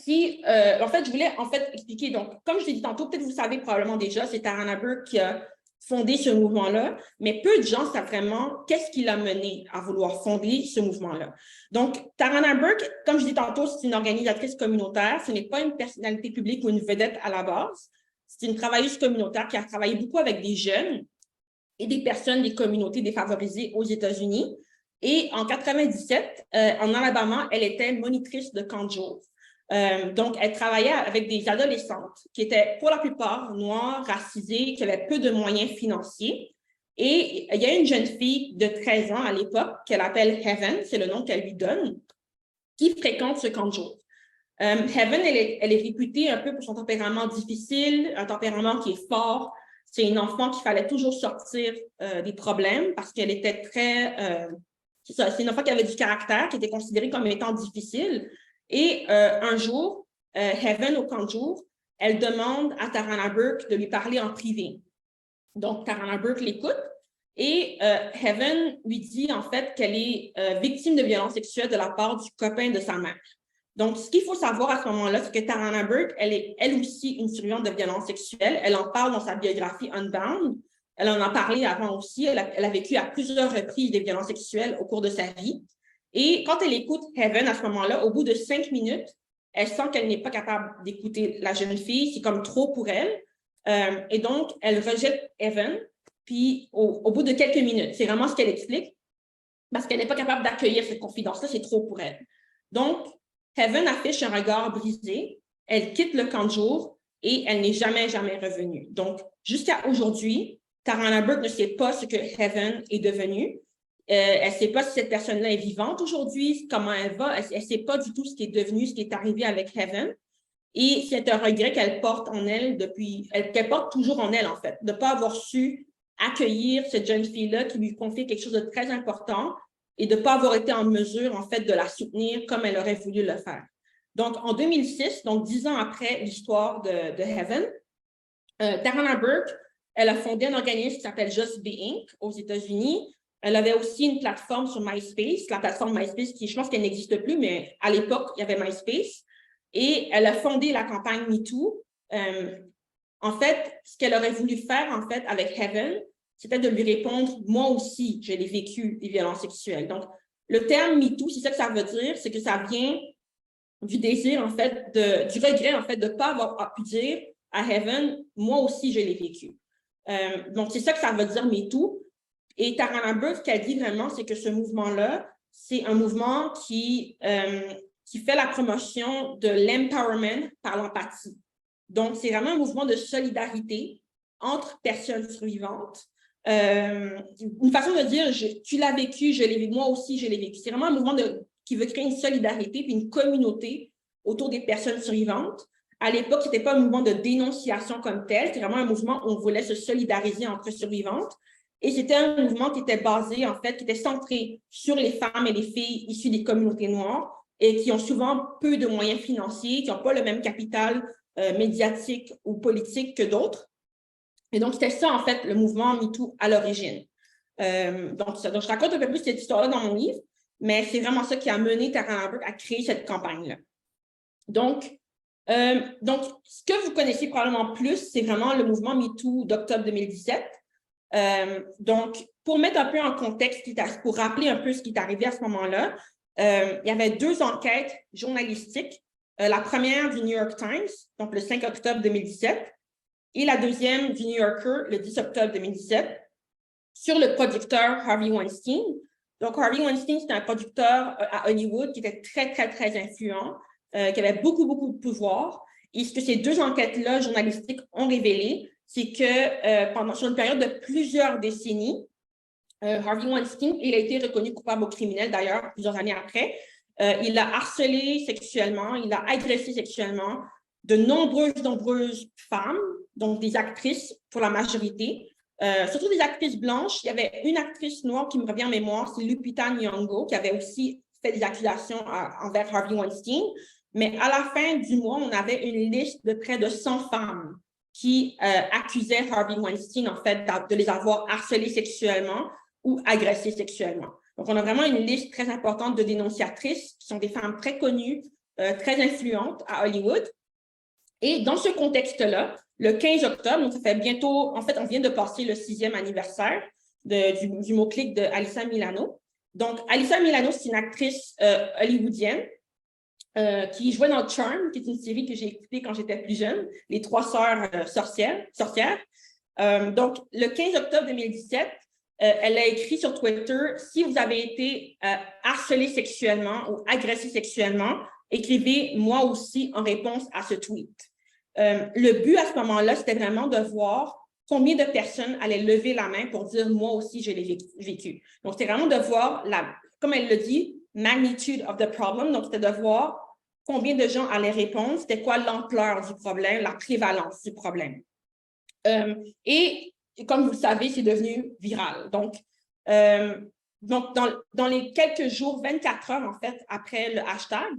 en fait, je voulais expliquer, donc, comme je l'ai dit tantôt, peut-être vous savez probablement déjà, c'est Tarana Burke qui a fondé ce mouvement-là, mais peu de gens savent vraiment qu'est-ce qui l'a mené à vouloir fonder ce mouvement-là. Donc, Tarana Burke, comme je dis tantôt, c'est une organisatrice communautaire, ce n'est pas une personnalité publique ou une vedette à la base, c'est une travailleuse communautaire qui a travaillé beaucoup avec des jeunes et des personnes des communautés défavorisées aux États-Unis. Et en 1997, en Alabama, elle était monitrice de camp de jour. Donc, elle travaillait avec des adolescentes qui étaient pour la plupart noires, racisées, qui avaient peu de moyens financiers. Et il y a une jeune fille de 13 ans à l'époque qu'elle appelle Heaven, c'est le nom qu'elle lui donne, qui fréquente ce camp de jour. Heaven, elle est réputée un peu pour son tempérament difficile, un tempérament qui est fort. C'est une enfant qu'il fallait toujours sortir des problèmes parce qu'elle était très... c'est une enfant qui avait du caractère, qui était considérée comme étant difficile. Et un jour, Heaven, au camp de jour, elle demande à Tarana Burke de lui parler en privé. Donc, Tarana Burke l'écoute et Heaven lui dit en fait qu'elle est victime de violences sexuelles de la part du copain de sa mère. Donc, ce qu'il faut savoir à ce moment-là, c'est que Tarana Burke, elle est elle aussi une survivante de violences sexuelles. Elle en parle dans sa biographie Unbound. Elle en a parlé avant aussi. Elle a vécu à plusieurs reprises des violences sexuelles au cours de sa vie. Et quand elle écoute Heaven à ce moment-là, au bout de 5 minutes, elle sent qu'elle n'est pas capable d'écouter la jeune fille. C'est comme trop pour elle. Et donc, elle rejette Heaven. Puis, au bout de quelques minutes, c'est vraiment ce qu'elle explique, parce qu'elle n'est pas capable d'accueillir cette confidence-là, c'est trop pour elle. Donc, Heaven affiche un regard brisé. Elle quitte le camp de jour et elle n'est jamais revenue. Donc, jusqu'à aujourd'hui, Tarana Burke ne sait pas ce que Heaven est devenue. Elle ne sait pas si cette personne-là est vivante aujourd'hui, comment elle va. Elle ne sait pas du tout ce qui est devenu, ce qui est arrivé avec Heaven. Et c'est un regret qu'elle porte en elle qu'elle porte toujours en elle, en fait, de ne pas avoir su accueillir cette jeune fille-là qui lui confie quelque chose de très important et de ne pas avoir été en mesure, en fait, de la soutenir comme elle aurait voulu le faire. Donc, en 2006, donc 10 ans après l'histoire de Heaven, Tarana Burke, elle a fondé un organisme qui s'appelle Just Be Inc. aux États-Unis. Elle avait aussi une plateforme sur MySpace, la plateforme MySpace qui, je pense qu'elle n'existe plus, mais à l'époque, il y avait MySpace. Et elle a fondé la campagne MeToo. En fait, ce qu'elle aurait voulu faire, en fait, avec Heaven, c'était de lui répondre, moi aussi, j'ai vécu des violences sexuelles. Donc, le terme MeToo, c'est ça que ça veut dire, c'est que ça vient du désir, en fait, du regret, en fait, de ne pas avoir pu dire à Heaven, moi aussi, je l'ai vécu. Donc, c'est ça que ça veut dire MeToo. Et Tarana Burke, ce qu'elle dit vraiment, c'est que ce mouvement-là, c'est un mouvement qui fait la promotion de l'empowerment par l'empathie. Donc, c'est vraiment un mouvement de solidarité entre personnes survivantes. Une façon de dire, tu l'as vécu, je l'ai vécu, moi aussi, je l'ai vécu. C'est vraiment un mouvement qui veut créer une solidarité puis une communauté autour des personnes survivantes. À l'époque, ce n'était pas un mouvement de dénonciation comme tel, c'était vraiment un mouvement où on voulait se solidariser entre survivantes. Et c'était un mouvement qui était basé, en fait, qui était centré sur les femmes et les filles issues des communautés noires et qui ont souvent peu de moyens financiers, qui n'ont pas le même capital médiatique ou politique que d'autres. Et donc, c'était ça, en fait, le mouvement MeToo à l'origine. Donc, je raconte un peu plus cette histoire-là dans mon livre, mais c'est vraiment ça qui a mené Tarana Burke à créer cette campagne-là. Donc, ce que vous connaissez probablement plus, c'est vraiment le mouvement MeToo d'octobre 2017. Donc, pour mettre un peu en contexte, pour rappeler un peu ce qui est arrivé à ce moment-là, il y avait 2 enquêtes journalistiques. La première du New York Times, donc le 5 octobre 2017, et la deuxième du New Yorker, le 10 octobre 2017, sur le producteur Harvey Weinstein. Donc, Harvey Weinstein, c'était un producteur à Hollywood qui était très, très, très influent, qui avait beaucoup, beaucoup de pouvoir. Et ce que ces 2 enquêtes-là journalistiques ont révélé, c'est que sur une période de plusieurs décennies, Harvey Weinstein, il a été reconnu coupable au criminel, d'ailleurs, plusieurs années après. Il a harcelé sexuellement, il a agressé sexuellement de nombreuses femmes, donc des actrices pour la majorité, surtout des actrices blanches. Il y avait une actrice noire qui me revient en mémoire, c'est Lupita Nyong'o, qui avait aussi fait des accusations envers Harvey Weinstein. Mais à la fin du mois, on avait une liste de près de 100 femmes qui accusaient Harvey Weinstein, en fait, de les avoir harcelées sexuellement ou agressées sexuellement. Donc, on a vraiment une liste très importante de dénonciatrices qui sont des femmes très connues, très influentes à Hollywood. Et dans ce contexte-là, le 15 octobre, donc ça fait bientôt, en fait, on vient de passer le 6e anniversaire du mot-clic de Alyssa Milano. Donc, Alyssa Milano, c'est une actrice hollywoodienne qui jouait dans Charmed, qui est une série que j'ai écoutée quand j'étais plus jeune, les 3 sœurs sorcières. Donc, le 15 octobre 2017, elle a écrit sur Twitter, si vous avez été harcelé sexuellement ou agressé sexuellement, écrivez moi aussi en réponse à ce tweet. Le but à ce moment-là, c'était vraiment de voir combien de personnes allaient lever la main pour dire moi aussi je l'ai vécu. Donc, c'était vraiment de voir, comme elle le dit, magnitude of the problem. Donc, c'était de voir combien de gens allaient répondre, c'était quoi l'ampleur du problème, la prévalence du problème. Et comme vous le savez, c'est devenu viral. Donc dans les quelques jours, 24 heures en fait, après le hashtag,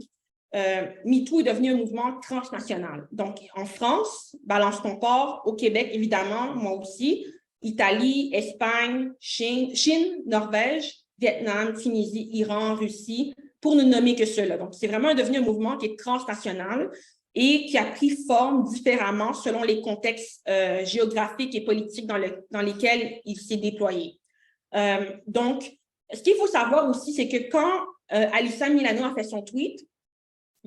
MeToo est devenu un mouvement transnational. Donc, en France, Balance ton port, au Québec, évidemment, moi aussi, Italie, Espagne, Chine, Norvège, Vietnam, Tunisie, Iran, Russie, pour ne nommer que ceux-là. Donc, c'est vraiment devenu un mouvement qui est transnational et qui a pris forme différemment selon les contextes géographiques et politiques dans lesquels il s'est déployé. Donc, ce qu'il faut savoir aussi, c'est que quand Alyssa Milano a fait son tweet,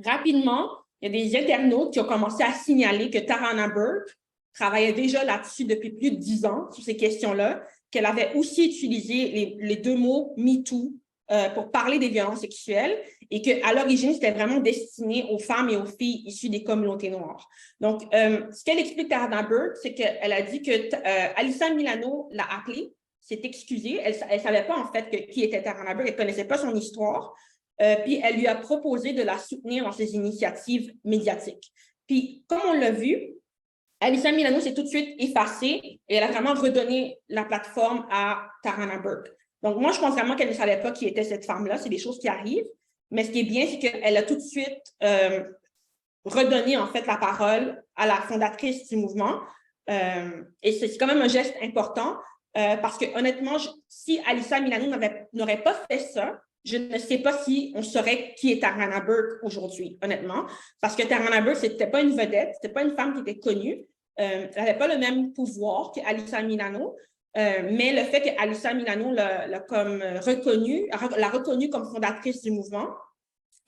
rapidement, il y a des internautes qui ont commencé à signaler que Tarana Burke travaillait déjà là-dessus depuis plus de 10 ans sur ces questions-là, qu'elle avait aussi utilisé les 2 mots MeToo pour parler des violences sexuelles et qu'à l'origine, c'était vraiment destiné aux femmes et aux filles issues des communautés noires. Donc, ce qu'elle explique Tarana Burke, c'est qu'elle a dit que Alyssa Milano l'a appelée, s'est excusée, elle ne savait pas en fait qui était Tarana Burke, elle ne connaissait pas son histoire. Puis elle lui a proposé de la soutenir dans ses initiatives médiatiques. Puis, comme on l'a vu, Alyssa Milano s'est tout de suite effacée et elle a vraiment redonné la plateforme à Tarana Burke. Donc, moi, je pense vraiment qu'elle ne savait pas qui était cette femme-là. C'est des choses qui arrivent. Mais ce qui est bien, c'est qu'elle a tout de suite redonné, en fait, la parole à la fondatrice du mouvement. Et c'est quand même un geste important parce que, honnêtement, si Alyssa Milano n'aurait pas fait ça, je ne sais pas si on saurait qui est Tarana Burke aujourd'hui, honnêtement, parce que Tarana Burke, ce n'était pas une vedette, ce n'était pas une femme qui était connue, elle n'avait pas le même pouvoir qu'Alyssa Milano, mais le fait qu'Alyssa Milano l'a reconnue comme fondatrice du mouvement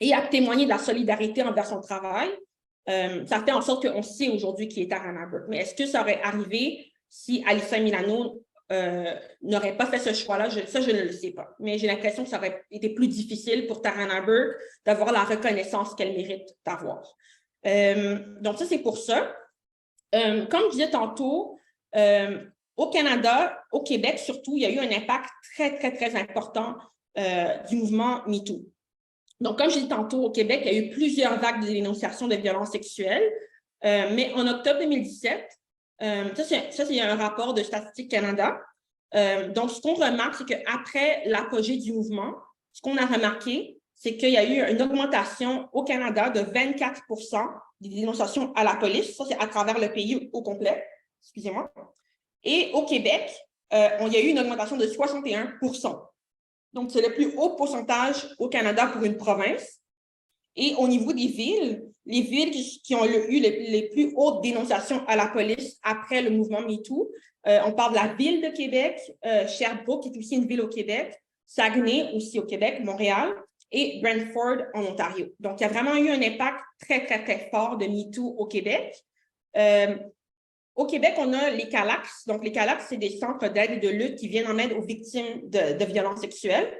et a témoigné de la solidarité envers son travail, ça fait en sorte qu'on sait aujourd'hui qui est Tarana Burke. Mais est-ce que ça aurait arrivé si Alyssa Milano n'aurait pas fait ce choix-là, ça, je ne le sais pas. Mais j'ai l'impression que ça aurait été plus difficile pour Tarana Burke d'avoir la reconnaissance qu'elle mérite d'avoir. Donc, ça, c'est pour ça. Comme je disais tantôt, au Canada, au Québec surtout, il y a eu un impact très, très, très important du mouvement MeToo. Donc, comme je disais tantôt, au Québec, il y a eu plusieurs vagues de dénonciation de violences sexuelles, mais en octobre 2017, ça, c'est un rapport de Statistique Canada. Donc, ce qu'on remarque, c'est qu'après l'apogée du mouvement, ce qu'on a remarqué, c'est qu'il y a eu une augmentation au Canada de 24 des dénonciations à la police. Ça, c'est à travers le pays au complet. Excusez-moi. Et au Québec, il y a eu une augmentation de 61 %. Donc, c'est le plus haut pourcentage au Canada pour une province. Et au niveau des villes, les villes qui ont eu les plus hautes dénonciations à la police après le mouvement MeToo, on parle de la ville de Québec, Sherbrooke, qui est aussi une ville au Québec, Saguenay, aussi au Québec, Montréal, et Brantford, en Ontario. Donc, il y a vraiment eu un impact très, très, très fort de MeToo au Québec. Au Québec, on a les CALACS. Donc, les CALACS, c'est des centres d'aide et de lutte qui viennent en aide aux victimes de violences sexuelles.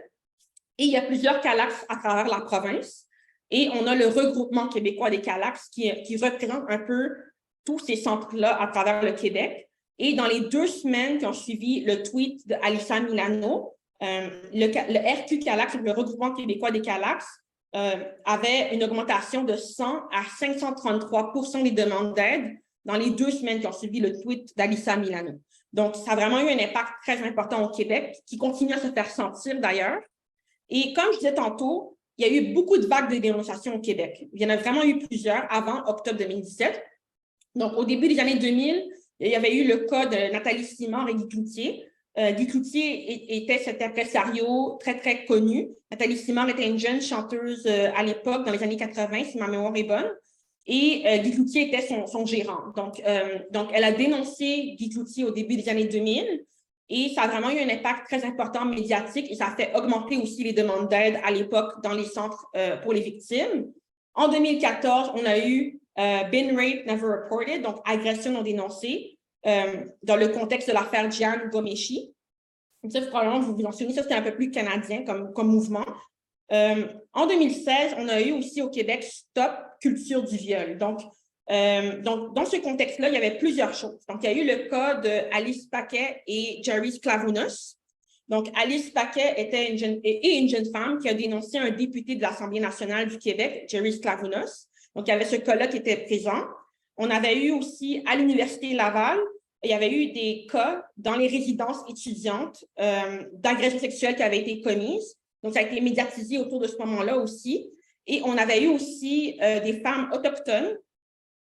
Et il y a plusieurs CALACS à travers la province. Et on a le regroupement québécois des CALACS qui représente un peu tous ces centres-là à travers le Québec. Et dans les 2 semaines qui ont suivi le tweet de Alyssa Milano, le RQ CALACS, le regroupement québécois des CALACS, avait une augmentation de 100 à 533 % des demandes d'aide dans les 2 semaines qui ont suivi le tweet d'Alyssa Milano. Donc, ça a vraiment eu un impact très important au Québec, qui continue à se faire sentir d'ailleurs. Et comme je disais tantôt, il y a eu beaucoup de vagues de dénonciations au Québec. Il y en a vraiment eu plusieurs avant octobre 2017. Donc, au début des années 2000, il y avait eu le cas de Nathalie Simard et Guy Cloutier. Guy Cloutier était cet impresario très, très connu. Nathalie Simard était une jeune chanteuse à l'époque, dans les années 80, si ma mémoire est bonne. Et Guy Cloutier était son gérant. Donc, elle a dénoncé Guy Cloutier au début des années 2000. Et ça a vraiment eu un impact très important médiatique et ça a fait augmenter aussi les demandes d'aide à l'époque dans les centres pour les victimes. En 2014, on a eu Been Rape Never Reported, donc agression non dénoncée, dans le contexte de l'affaire Gian Gomeshi. Donc ça, probablement, vous vous en souvenez, ça c'était un peu plus canadien comme mouvement. En 2016, on a eu aussi au Québec Stop Culture du viol. Donc, dans ce contexte-là, il y avait plusieurs choses. Donc, il y a eu le cas de Alice Paquet et Jerry Sklavounos. Donc, Alice Paquet était une jeune femme qui a dénoncé un député de l'Assemblée nationale du Québec, Jerry Sklavounos. Donc, il y avait ce cas-là qui était présent. On avait eu aussi à l'Université Laval, il y avait eu des cas dans les résidences étudiantes d'agressions sexuelles qui avaient été commises. Donc, ça a été médiatisé autour de ce moment-là aussi. Et on avait eu aussi des femmes autochtones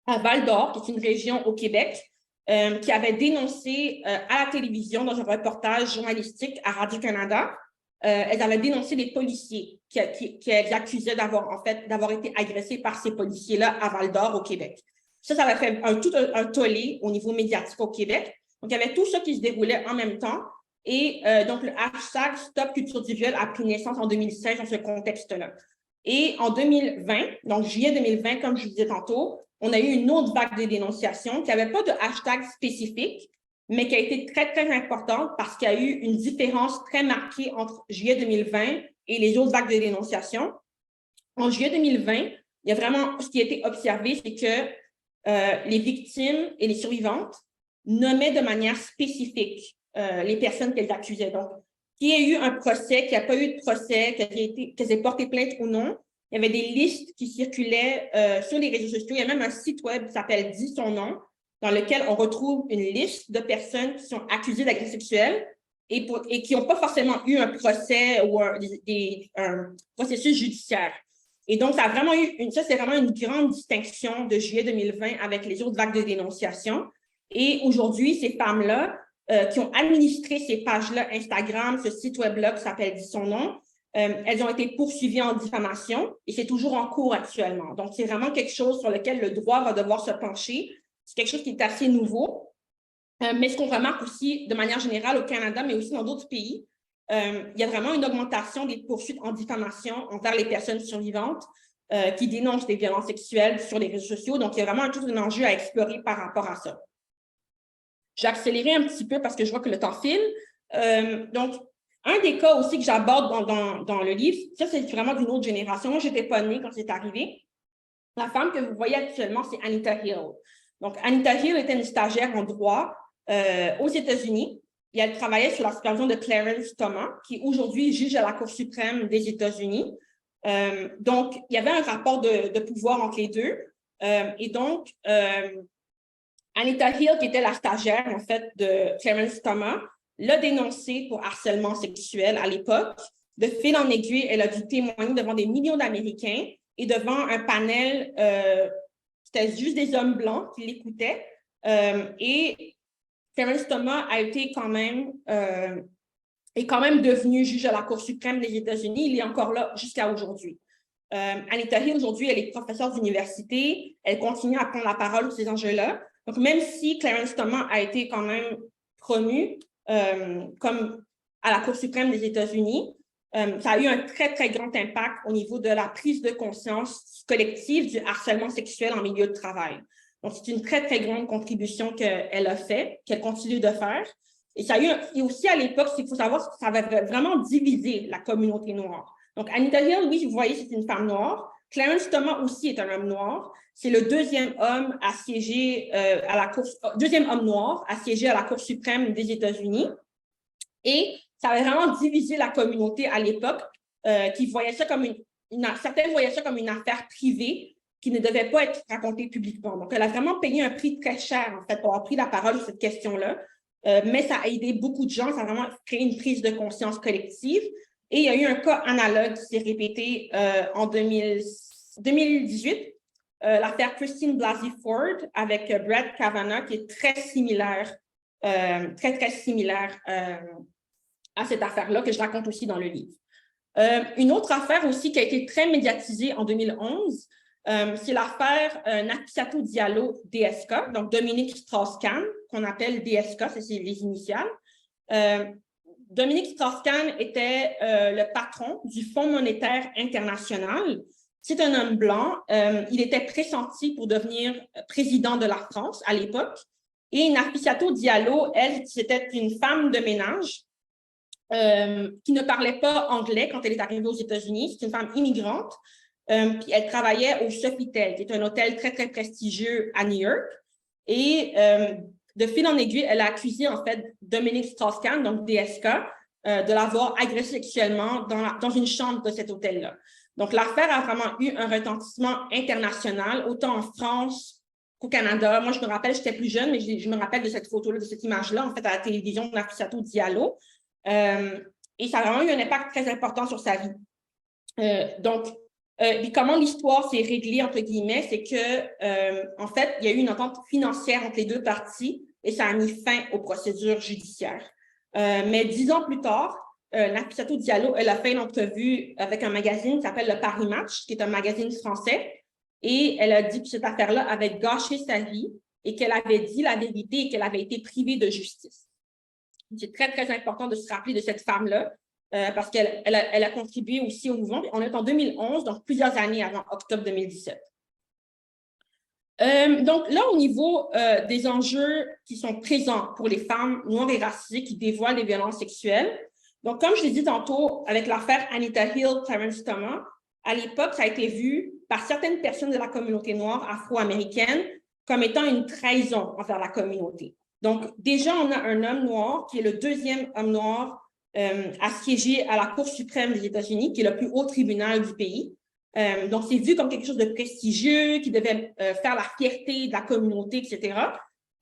à Val-d'Or, qui est une région au Québec, qui avaient dénoncé à la télévision, dans un reportage journalistique à Radio-Canada, elles avaient dénoncé des policiers qu'elles accusaient d'avoir été agressées par ces policiers-là à Val-d'Or, au Québec. Ça avait fait tout un tollé au niveau médiatique au Québec. Donc, il y avait tout ça qui se déroulait en même temps. Et donc, le hashtag Stop Culture du viol a pris naissance en 2016 dans ce contexte-là. Et en 2020, donc juillet 2020, comme je vous disais tantôt, on a eu une autre vague de dénonciation qui n'avait pas de hashtag spécifique, mais qui a été très, très importante parce qu'il y a eu une différence très marquée entre juillet 2020 et les autres vagues de dénonciation. En juillet 2020, il y a vraiment, ce qui a été observé, c'est que les victimes et les survivantes nommaient de manière spécifique les personnes qu'elles accusaient. Donc, qu'il y ait eu un procès, qu'il n'y a pas eu de procès, qu'elles aient porté plainte ou non, il y avait des listes qui circulaient sur les réseaux sociaux. Il y a même un site web qui s'appelle « Dis son nom », dans lequel on retrouve une liste de personnes qui sont accusées d'agression sexuelle et qui n'ont pas forcément eu un procès ou un processus judiciaire. Et donc, ça c'est vraiment une grande distinction de juillet 2020 avec les autres vagues de dénonciation. Et aujourd'hui, ces femmes-là qui ont administré ces pages-là Instagram, ce site web-là qui s'appelle « Dis son nom », elles ont été poursuivies en diffamation et c'est toujours en cours actuellement. Donc, c'est vraiment quelque chose sur lequel le droit va devoir se pencher. C'est quelque chose qui est assez nouveau. Mais ce qu'on remarque aussi de manière générale au Canada, mais aussi dans d'autres pays, il y a vraiment une augmentation des poursuites en diffamation envers les personnes survivantes qui dénoncent des violences sexuelles sur les réseaux sociaux. Donc, il y a vraiment tout un enjeu à explorer par rapport à ça. j'ai accéléré un petit peu parce que je vois que le temps file. Donc, un des cas aussi que j'aborde dans le livre, ça, c'est vraiment d'une autre génération. Moi, je n'étais pas née quand c'est arrivé. La femme que vous voyez actuellement, c'est Anita Hill. Donc, Anita Hill était une stagiaire en droit aux États-Unis et elle travaillait sous la supervision de Clarence Thomas, qui est aujourd'hui juge à la Cour suprême des États-Unis. Donc, il y avait un rapport de pouvoir entre les deux. Et donc, Anita Hill, qui était la stagiaire, en fait, de Clarence Thomas, l'a dénoncé pour harcèlement sexuel à l'époque. De fil en aiguille, elle a dû témoigner devant des millions d'Américains et devant un panel, c'était juste des hommes blancs qui l'écoutaient. Et Clarence Thomas a été est quand même devenu juge à la Cour suprême des États-Unis. Il est encore là jusqu'à aujourd'hui. Anita Hill, aujourd'hui, elle est professeure d'université. Elle continue à prendre la parole sur ces enjeux-là. Donc, même si Clarence Thomas a été quand même promu comme à la Cour suprême des États-Unis, ça a eu un très, très grand impact au niveau de la prise de conscience collective du harcèlement sexuel en milieu de travail. Donc, c'est une très, très grande contribution qu'elle a fait, qu'elle continue de faire. Et ça a eu, et aussi à l'époque, il faut savoir que ça avait vraiment divisé la communauté noire. Donc, Anita Hill, oui, vous voyez, c'est une femme noire. Clarence Thomas aussi est un homme noir. C'est le deuxième homme à siéger deuxième homme noir à siéger à la Cour suprême des États-Unis. Et ça avait vraiment divisé la communauté à l'époque, qui voyait ça comme certains voyaient ça comme une affaire privée qui ne devait pas être racontée publiquement. Donc, elle a vraiment payé un prix très cher, en fait, pour avoir pris la parole sur cette question-là. Mais ça a aidé beaucoup de gens, ça a vraiment créé une prise de conscience collective. Et il y a eu un cas analogue qui s'est répété en 2018, l'affaire Christine Blasey Ford avec Brett Kavanaugh, qui est très similaire, très, très similaire à cette affaire-là, que je raconte aussi dans le livre. Une autre affaire aussi qui a été très médiatisée en 2011, c'est l'affaire Nafissatou Diallo DSK, donc Dominique Strauss-Kahn, qu'on appelle DSK, c'est les initiales. Dominique Strauss-Kahn était le patron du Fonds monétaire international. C'est un homme blanc. Il était pressenti pour devenir président de la France à l'époque. Et Nafissatou Diallo, elle, c'était une femme de ménage qui ne parlait pas anglais quand elle est arrivée aux États-Unis. C'est une femme immigrante. Puis elle travaillait au Sofitel, qui est un hôtel très, très prestigieux à New York. Et de fil en aiguille, elle a accusé, en fait, Dominique Strauss-Kahn, donc DSK, de l'avoir agressé sexuellement dans une chambre de cet hôtel-là. Donc, l'affaire a vraiment eu un retentissement international, autant en France qu'au Canada. Moi, je me rappelle, j'étais plus jeune, mais je me rappelle de cette photo-là, de cette image-là, en fait, à la télévision de Nafissatou Diallo. Et ça a vraiment eu un impact très important sur sa vie. Puis comment l'histoire s'est réglée, entre guillemets, c'est que, en fait, il y a eu une entente financière entre les deux parties et ça a mis fin aux procédures judiciaires. Mais 10 ans plus tard, Nafissatou Diallo, elle a fait une entrevue avec un magazine qui s'appelle Le Paris Match, qui est un magazine français, et elle a dit que cette affaire-là avait gâché sa vie et qu'elle avait dit la vérité et qu'elle avait été privée de justice. C'est très, très important de se rappeler de cette femme-là, parce qu'elle a contribué aussi au mouvement. On est en 2011, donc plusieurs années avant octobre 2017. Donc là, au niveau des enjeux qui sont présents pour les femmes noires et racisées qui dévoilent les violences sexuelles, donc comme je l'ai dit tantôt avec l'affaire Anita Hill, Clarence Thomas, à l'époque, ça a été vu par certaines personnes de la communauté noire afro-américaine comme étant une trahison envers la communauté. Donc déjà, on a un homme noir qui est le deuxième homme noir à siéger à la Cour suprême des États-Unis, qui est le plus haut tribunal du pays. Donc, c'est vu comme quelque chose de prestigieux, qui devait faire la fierté de la communauté, etc.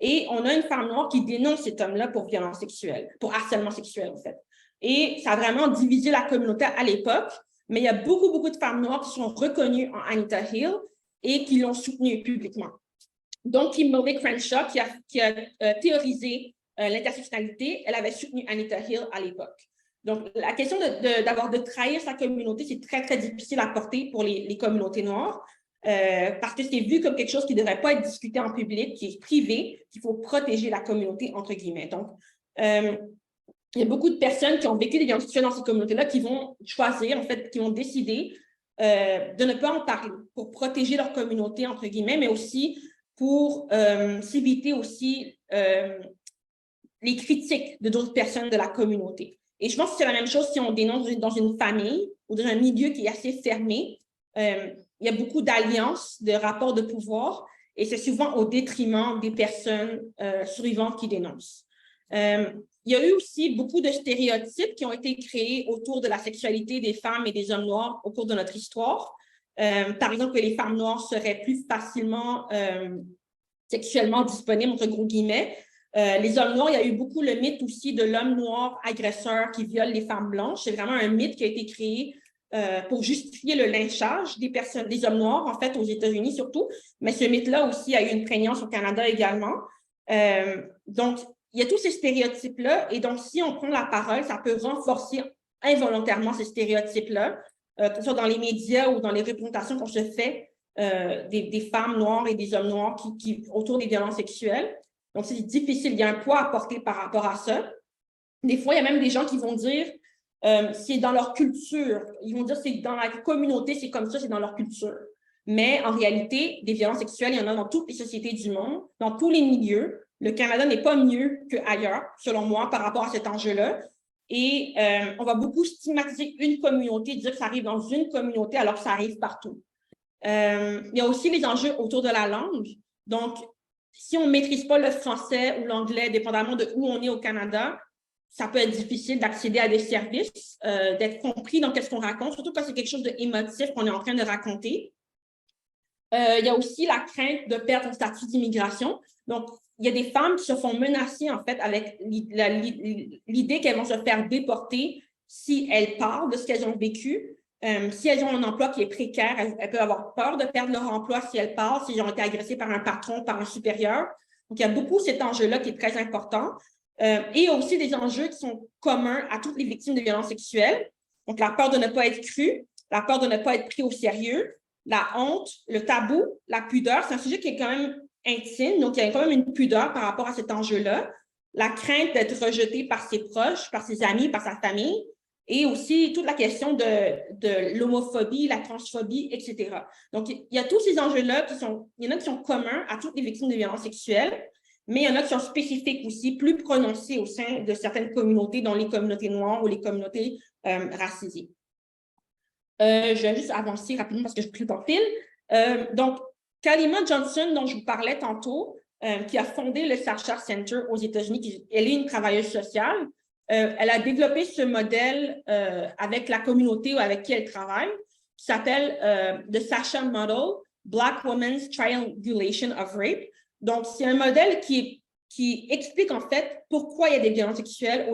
Et on a une femme noire qui dénonce cet homme-là pour violence sexuelle, pour harcèlement sexuel, en fait. Et ça a vraiment divisé la communauté à l'époque, mais il y a beaucoup, beaucoup de femmes noires qui sont reconnues en Anita Hill et qui l'ont soutenue publiquement. Donc, Kimberly Crenshaw, qui a théorisé l'intersectionnalité, elle avait soutenu Anita Hill à l'époque. Donc, la question de trahir sa communauté, c'est très, très difficile à porter pour les communautés noires parce que c'est vu comme quelque chose qui ne devrait pas être discuté en public, qui est privé, qu'il faut protéger la communauté, entre guillemets. Donc, il y a beaucoup de personnes qui ont vécu des violences sexuelles dans ces communautés-là qui vont choisir, en fait, qui vont décider de ne pas en parler pour protéger leur communauté, entre guillemets, mais aussi pour s'éviter aussi les critiques de d'autres personnes de la communauté. Et je pense que c'est la même chose si on dénonce dans une famille ou dans un milieu qui est assez fermé. Il y a beaucoup d'alliances, de rapports de pouvoir, et c'est souvent au détriment des personnes survivantes qui dénoncent. Il y a eu aussi beaucoup de stéréotypes qui ont été créés autour de la sexualité des femmes et des hommes noirs au cours de notre histoire. Par exemple, que les femmes noires seraient plus facilement sexuellement disponibles, entre gros guillemets. Les hommes noirs, il y a eu beaucoup le mythe aussi de l'homme noir agresseur qui viole les femmes blanches. C'est vraiment un mythe qui a été créé pour justifier le lynchage des hommes noirs, en fait, aux États-Unis surtout. Mais ce mythe-là aussi a eu une prégnance au Canada également. Donc, il y a tous ces stéréotypes-là. Et donc, si on prend la parole, ça peut renforcer involontairement ces stéréotypes-là, que ce soit dans les médias ou dans les représentations qu'on se fait des femmes noires et des hommes noirs autour des violences sexuelles. Donc, c'est difficile. Il y a un poids à porter par rapport à ça. Des fois, il y a même des gens qui vont dire c'est dans leur culture. Ils vont dire c'est dans la communauté, c'est comme ça, c'est dans leur culture. Mais en réalité, des violences sexuelles, il y en a dans toutes les sociétés du monde, dans tous les milieux. Le Canada n'est pas mieux qu'ailleurs, selon moi, par rapport à cet enjeu-là. Et on va beaucoup stigmatiser une communauté, dire que ça arrive dans une communauté alors que ça arrive partout. Il y a aussi les enjeux autour de la langue. Donc, si on ne maîtrise pas le français ou l'anglais, dépendamment de où on est au Canada, ça peut être difficile d'accéder à des services, d'être compris dans ce qu'on raconte, surtout quand c'est quelque chose d'émotif qu'on est en train de raconter. Il y a aussi la crainte de perdre son statut d'immigration. Donc, il y a des femmes qui se font menacer, en fait, avec l'idée qu'elles vont se faire déporter si elles parlent de ce qu'elles ont vécu. Si elles ont un emploi qui est précaire, elles peuvent avoir peur de perdre leur emploi si elles parlent, si elles ont été agressées par un patron, par un supérieur. Donc, il y a beaucoup cet enjeu-là qui est très important. Et il y a aussi des enjeux qui sont communs à toutes les victimes de violences sexuelles. Donc, la peur de ne pas être crue, la peur de ne pas être pris au sérieux, la honte, le tabou, la pudeur. C'est un sujet qui est quand même intime, donc il y a quand même une pudeur par rapport à cet enjeu-là. La crainte d'être rejeté par ses proches, par ses amis, par sa famille, et aussi toute la question de l'homophobie, la transphobie, etc. Donc, il y a tous ces enjeux-là il y en a qui sont communs à toutes les victimes de violences sexuelles, mais il y en a qui sont spécifiques aussi, plus prononcés au sein de certaines communautés, dont les communautés noires ou les communautés racisées. Je vais juste avancer rapidement parce que je pris le fil. Donc, Kalima Johnson, dont je vous parlais tantôt, qui a fondé le Sacha Center aux États-Unis, elle est une travailleuse sociale. Elle a développé ce modèle avec la communauté avec qui elle travaille, qui s'appelle The Sacha Model, Black Women's Triangulation of Rape. Donc, c'est un modèle qui explique en fait pourquoi il y a des violences sexuelles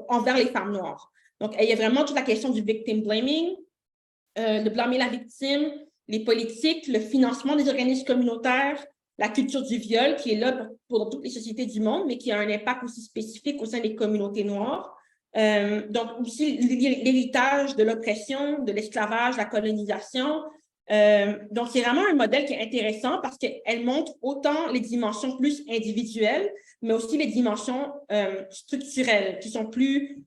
envers les femmes noires. Donc, il y a vraiment toute la question du victim blaming, de blâmer la victime, les politiques, le financement des organismes communautaires, la culture du viol qui est là pour toutes les sociétés du monde, mais qui a un impact aussi spécifique au sein des communautés noires. Donc, aussi l'héritage de l'oppression, de l'esclavage, la colonisation. Donc, c'est vraiment un modèle qui est intéressant parce qu'elle montre autant les dimensions plus individuelles, mais aussi les dimensions structurelles qui sont plus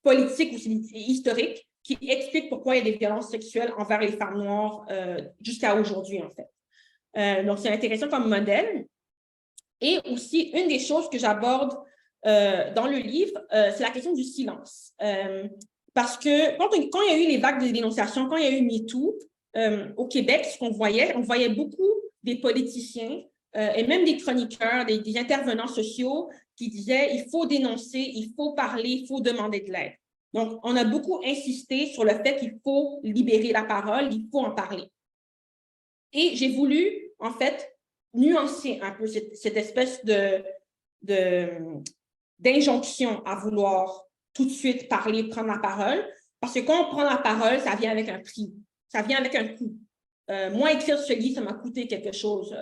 politiques ou historiques, qui expliquent pourquoi il y a des violences sexuelles envers les femmes noires jusqu'à aujourd'hui, en fait. Donc, c'est intéressant comme modèle. Et aussi, une des choses que j'aborde dans le livre, c'est la question du silence. Parce que quand il y a eu les vagues de dénonciation, quand il y a eu MeToo, au Québec, ce qu'on voyait, on voyait beaucoup des politiciens et même des chroniqueurs, des intervenants sociaux qui disaient il faut dénoncer, il faut parler, il faut demander de l'aide. Donc, on a beaucoup insisté sur le fait qu'il faut libérer la parole, il faut en parler. Et j'ai voulu, en fait, nuancer un peu cette espèce d'injonction à vouloir tout de suite parler, prendre la parole, parce que quand on prend la parole, ça vient avec un prix, ça vient avec un coût. Moi, écrire ce livre, ça m'a coûté quelque chose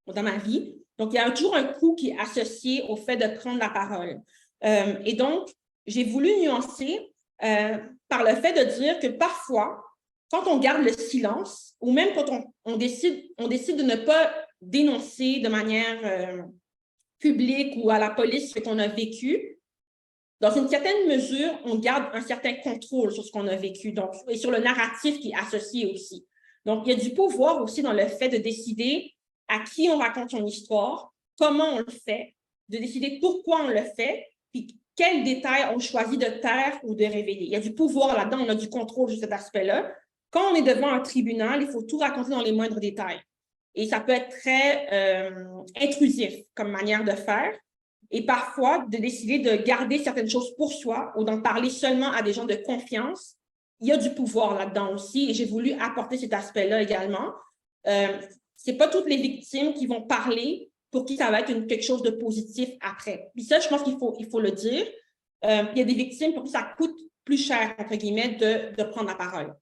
dans ma vie. Donc, il y a toujours un coût qui est associé au fait de prendre la parole. Et donc, j'ai voulu nuancer par le fait de dire que parfois, quand on garde le silence, ou même quand on décide de ne pas dénoncer de manière publique ou à la police ce qu'on a vécu, dans une certaine mesure, on garde un certain contrôle sur ce qu'on a vécu donc, et sur le narratif qui est associé aussi. Donc, il y a du pouvoir aussi dans le fait de décider à qui on raconte son histoire, comment on le fait, de décider pourquoi on le fait, puis quels détails on choisit de taire ou de révéler. Il y a du pouvoir là-dedans, on a du contrôle sur cet aspect-là. Quand on est devant un tribunal, il faut tout raconter dans les moindres détails. Et ça peut être très intrusif comme manière de faire. Et parfois, de décider de garder certaines choses pour soi ou d'en parler seulement à des gens de confiance, il y a du pouvoir là-dedans aussi. Et j'ai voulu apporter cet aspect-là également. Ce n'est pas toutes les victimes qui vont parler pour qui ça va être quelque chose de positif après. Puis ça, je pense qu'il faut le dire. Il y a des victimes pour qui ça coûte plus cher, entre guillemets, de prendre la parole.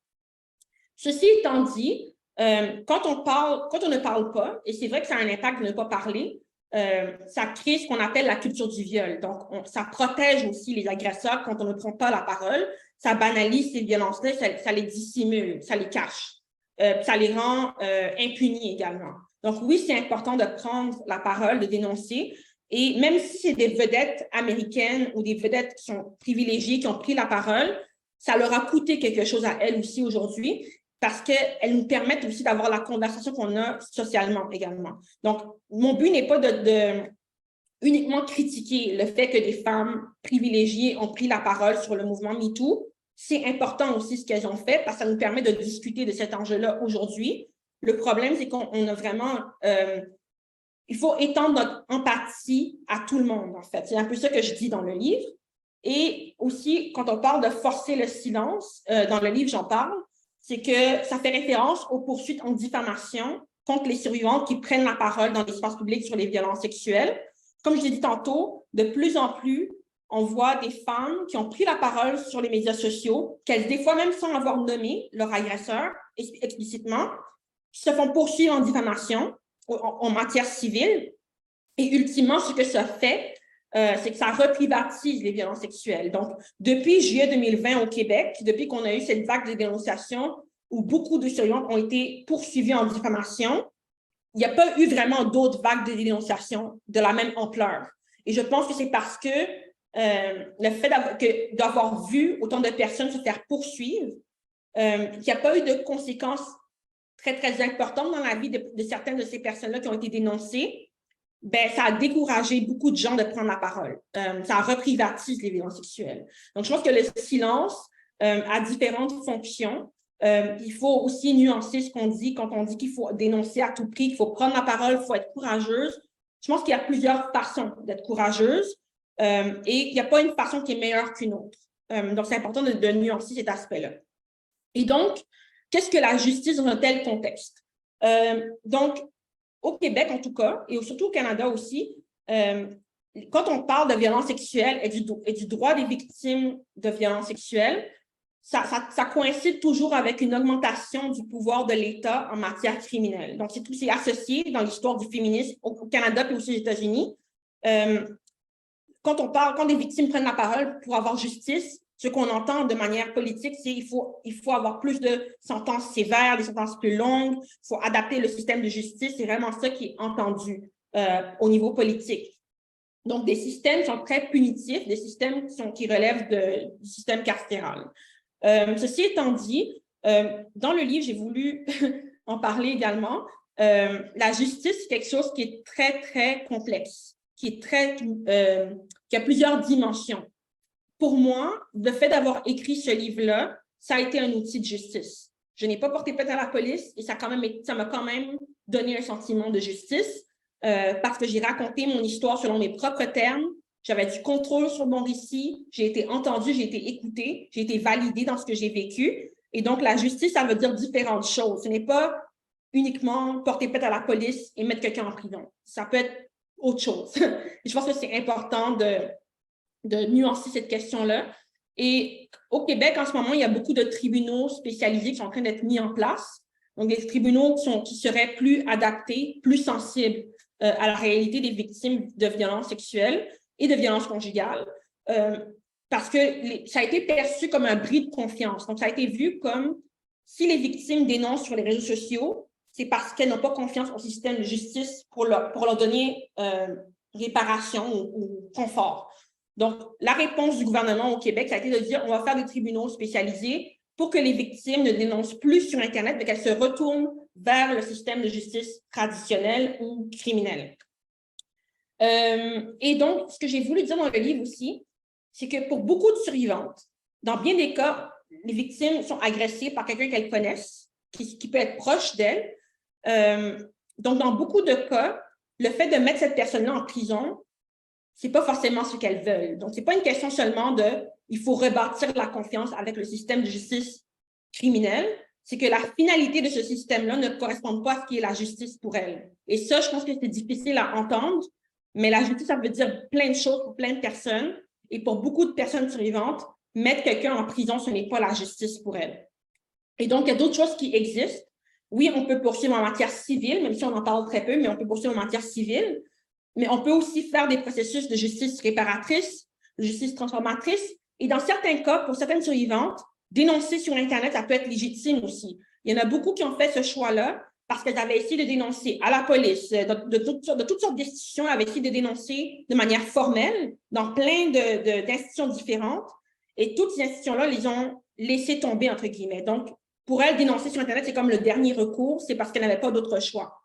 Ceci étant dit, quand on ne parle pas, et c'est vrai que ça a un impact de ne pas parler, ça crée ce qu'on appelle la culture du viol. Donc, ça protège aussi les agresseurs quand on ne prend pas la parole. Ça banalise ces violences-là, ça les dissimule, ça les cache. Ça les rend impunis également. Donc, oui, c'est important de prendre la parole, de dénoncer. Et même si c'est des vedettes américaines ou des vedettes qui sont privilégiées, qui ont pris la parole, ça leur a coûté quelque chose à elles aussi aujourd'hui parce qu'elles nous permettent aussi d'avoir la conversation qu'on a socialement également. Donc, mon but n'est pas de uniquement critiquer le fait que des femmes privilégiées ont pris la parole sur le mouvement MeToo. C'est important aussi ce qu'elles ont fait parce que ça nous permet de discuter de cet enjeu-là aujourd'hui. Le problème, c'est qu'on a vraiment... il faut étendre notre empathie à tout le monde, en fait. C'est un peu ça que je dis dans le livre. Et aussi, quand on parle de forcer le silence, dans le livre, j'en parle, c'est que ça fait référence aux poursuites en diffamation contre les survivantes qui prennent la parole dans l'espace public sur les violences sexuelles. Comme je l'ai dit tantôt, de plus en plus, on voit des femmes qui ont pris la parole sur les médias sociaux, qu'elles, des fois même sans avoir nommé leur agresseur explicitement, qui se font poursuivre en diffamation en matière civile. Et ultimement, ce que ça fait, c'est que ça reprivatise les violences sexuelles. Donc, depuis juillet 2020 au Québec, depuis qu'on a eu cette vague de dénonciation où beaucoup de survivantes ont été poursuivies en diffamation, il n'y a pas eu vraiment d'autres vagues de dénonciation de la même ampleur. Et je pense que c'est parce que le fait d'avoir vu autant de personnes se faire poursuivre, qu'il n'y a pas eu de conséquences très, très importantes dans la vie de certaines de ces personnes-là qui ont été dénoncées, ben, ça a découragé beaucoup de gens de prendre la parole. Ça reprivatise les violences sexuelles. Donc, je pense que le silence a différentes fonctions. Il faut aussi nuancer ce qu'on dit quand on dit qu'il faut dénoncer à tout prix, qu'il faut prendre la parole, il faut être courageuse. Je pense qu'il y a plusieurs façons d'être courageuse et il n'y a pas une façon qui est meilleure qu'une autre. Donc, c'est important de nuancer cet aspect-là. Et donc, qu'est-ce que la justice dans un tel contexte? Donc, au Québec, en tout cas, et surtout au Canada aussi, quand on parle de violence sexuelle et du droit des victimes de violences sexuelles, ça coïncide toujours avec une augmentation du pouvoir de l'État en matière criminelle. Donc, c'est associé dans l'histoire du féminisme au Canada et aussi aux États-Unis. Quand des victimes prennent la parole pour avoir justice, ce qu'on entend de manière politique, c'est qu'il faut avoir plus de sentences sévères, des sentences plus longues, il faut adapter le système de justice. C'est vraiment ça qui est entendu au niveau politique. Donc, des systèmes qui sont très punitifs, des systèmes qui relèvent du système carcéral. Ceci étant dit, dans le livre, j'ai voulu en parler également. La justice, c'est quelque chose qui est très, très complexe, qui a plusieurs dimensions. Pour moi, le fait d'avoir écrit ce livre-là, ça a été un outil de justice. Je n'ai pas porté plainte à la police et ça m'a quand même donné un sentiment de justice parce que j'ai raconté mon histoire selon mes propres termes. J'avais du contrôle sur mon récit, j'ai été entendue, j'ai été écoutée, j'ai été validée dans ce que j'ai vécu. Et donc, la justice, ça veut dire différentes choses. Ce n'est pas uniquement porter plainte à la police et mettre quelqu'un en prison. Ça peut être autre chose. Et je pense que c'est important de nuancer cette question-là. Et au Québec, en ce moment, il y a beaucoup de tribunaux spécialisés qui sont en train d'être mis en place. Donc, des tribunaux qui seraient plus adaptés, plus sensibles à la réalité des victimes de violences sexuelles et de violences conjugales, parce que ça a été perçu comme un bris de confiance. Donc, ça a été vu comme si les victimes dénoncent sur les réseaux sociaux, c'est parce qu'elles n'ont pas confiance au système de justice pour leur donner réparation ou confort. Donc, la réponse du gouvernement au Québec, ça a été de dire on va faire des tribunaux spécialisés pour que les victimes ne dénoncent plus sur Internet, mais qu'elles se retournent vers le système de justice traditionnel ou criminel. Et donc, ce que j'ai voulu dire dans le livre aussi, c'est que pour beaucoup de survivantes, dans bien des cas, les victimes sont agressées par quelqu'un qu'elles connaissent, qui peut être proche d'elles. Donc, dans beaucoup de cas, le fait de mettre cette personne-là en prison, c'est pas forcément ce qu'elles veulent. Donc, c'est pas une question seulement de il faut rebâtir la confiance avec le système de justice criminelle, c'est que la finalité de ce système-là ne correspond pas à ce qui est la justice pour elles. Et ça, je pense que c'est difficile à entendre, mais la justice, ça veut dire plein de choses pour plein de personnes. Et pour beaucoup de personnes survivantes, mettre quelqu'un en prison, ce n'est pas la justice pour elles. Et donc, il y a d'autres choses qui existent. Oui, on peut poursuivre en matière civile, même si on en parle très peu, mais on peut poursuivre en matière civile. Mais on peut aussi faire des processus de justice réparatrice, de justice transformatrice. Et dans certains cas, pour certaines survivantes, dénoncer sur Internet, ça peut être légitime aussi. Il y en a beaucoup qui ont fait ce choix-là parce qu'elles avaient essayé de dénoncer à la police, de toutes sortes d'institutions, elles avaient essayé de dénoncer de manière formelle dans plein d'institutions différentes. Et toutes ces institutions-là les ont laissées tomber, entre guillemets. Donc, pour elles, dénoncer sur Internet, c'est comme le dernier recours, c'est parce qu'elles n'avaient pas d'autre choix.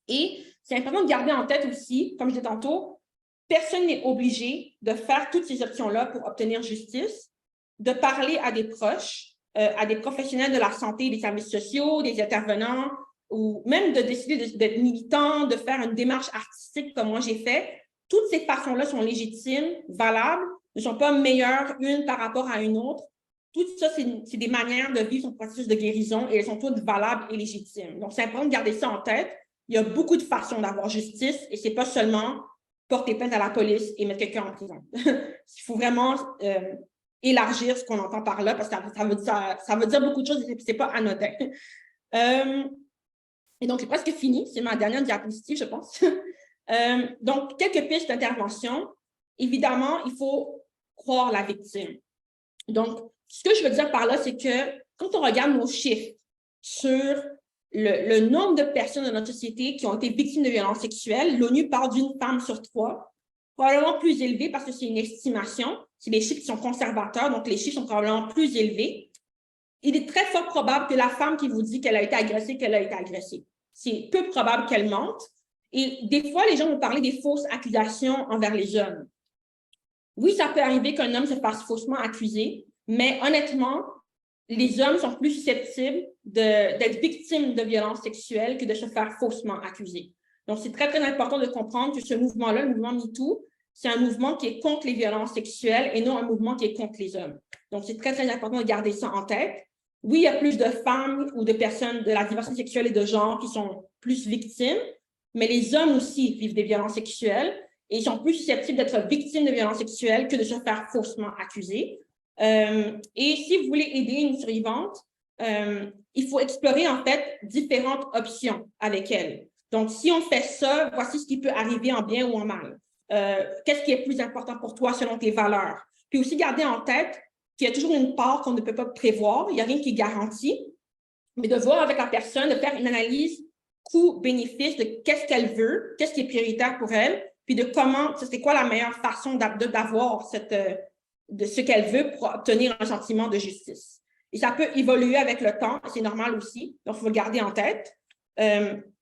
Et c'est important de garder en tête aussi, comme je disais tantôt, personne n'est obligé de faire toutes ces options-là pour obtenir justice, de parler à des proches, à des professionnels de la santé, des services sociaux, des intervenants, ou même de décider d'être militant, de faire une démarche artistique comme moi j'ai fait. Toutes ces façons-là sont légitimes, valables, ne sont pas meilleures une par rapport à une autre. Tout ça, c'est des manières de vivre son processus de guérison et elles sont toutes valables et légitimes. Donc, c'est important de garder ça en tête. Il y a beaucoup de façons d'avoir justice et ce n'est pas seulement porter plainte à la police et mettre quelqu'un en prison. Il faut vraiment élargir ce qu'on entend par là parce que ça veut dire beaucoup de choses et ce n'est pas anodin. Et donc, c'est presque fini. C'est ma dernière diapositive, je pense. Donc, quelques pistes d'intervention. Évidemment, il faut croire la victime. Donc, ce que je veux dire par là, c'est que quand on regarde nos chiffres sur le nombre de personnes dans notre société qui ont été victimes de violences sexuelles, l'ONU parle d'une femme sur 3, probablement plus élevé parce que c'est une estimation. C'est des chiffres qui sont conservateurs, donc les chiffres sont probablement plus élevés. Il est très fort probable que la femme qui vous dit qu'elle a été agressée, qu'elle a été agressée. C'est peu probable qu'elle mente. Et des fois, les gens vont parler des fausses accusations envers les hommes. Oui, ça peut arriver qu'un homme se fasse faussement accuser, mais honnêtement, les hommes sont plus susceptibles d'être victimes de violences sexuelles que de se faire faussement accuser. Donc, c'est très, très important de comprendre que ce mouvement-là, le mouvement MeToo, c'est un mouvement qui est contre les violences sexuelles et non un mouvement qui est contre les hommes. Donc, c'est très, très important de garder ça en tête. Oui, il y a plus de femmes ou de personnes de la diversité sexuelle et de genre qui sont plus victimes, mais les hommes aussi vivent des violences sexuelles et ils sont plus susceptibles d'être victimes de violences sexuelles que de se faire faussement accuser. Et si vous voulez aider une survivante, il faut explorer en fait différentes options avec elle. Donc, si on fait ça, voici ce qui peut arriver en bien ou en mal. Qu'est-ce qui est plus important pour toi selon tes valeurs? Puis aussi garder en tête qu'il y a toujours une part qu'on ne peut pas prévoir, il n'y a rien qui est garanti, mais de voir avec la personne, de faire une analyse coût-bénéfice de qu'est-ce qu'elle veut, qu'est-ce qui est prioritaire pour elle, puis de comment, c'est quoi la meilleure façon d'avoir de ce qu'elle veut pour obtenir un sentiment de justice. Et ça peut évoluer avec le temps, c'est normal aussi, donc il faut le garder en tête.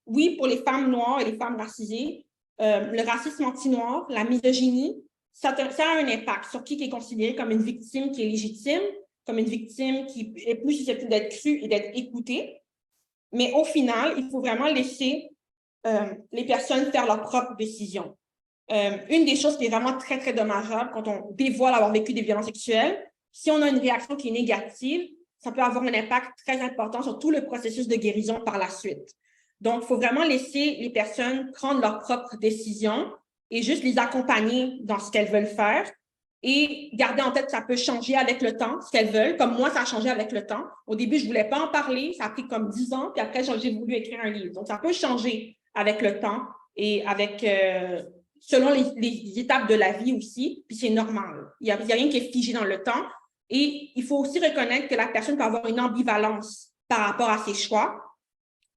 Oui, pour les femmes noires et les femmes racisées, le racisme anti-noir, la misogynie, ça a un impact sur qui est considéré comme une victime qui est légitime, comme une victime qui est plus susceptible d'être crue et d'être écoutée. Mais au final, il faut vraiment laisser les personnes faire leurs propres décisions. Une des choses qui est vraiment très, très dommageable quand on dévoile avoir vécu des violences sexuelles, si on a une réaction qui est négative, ça peut avoir un impact très important sur tout le processus de guérison par la suite. Donc, il faut vraiment laisser les personnes prendre leurs propres décisions et juste les accompagner dans ce qu'elles veulent faire et garder en tête que ça peut changer avec le temps, ce qu'elles veulent. Comme moi, ça a changé avec le temps. Au début, je ne voulais pas en parler. Ça a pris comme 10 ans. Puis après, j'ai voulu écrire un livre. Donc, ça peut changer avec le temps et avec selon les étapes de la vie aussi. Puis c'est normal. Il n'y a rien qui est figé dans le temps. Et il faut aussi reconnaître que la personne peut avoir une ambivalence par rapport à ses choix.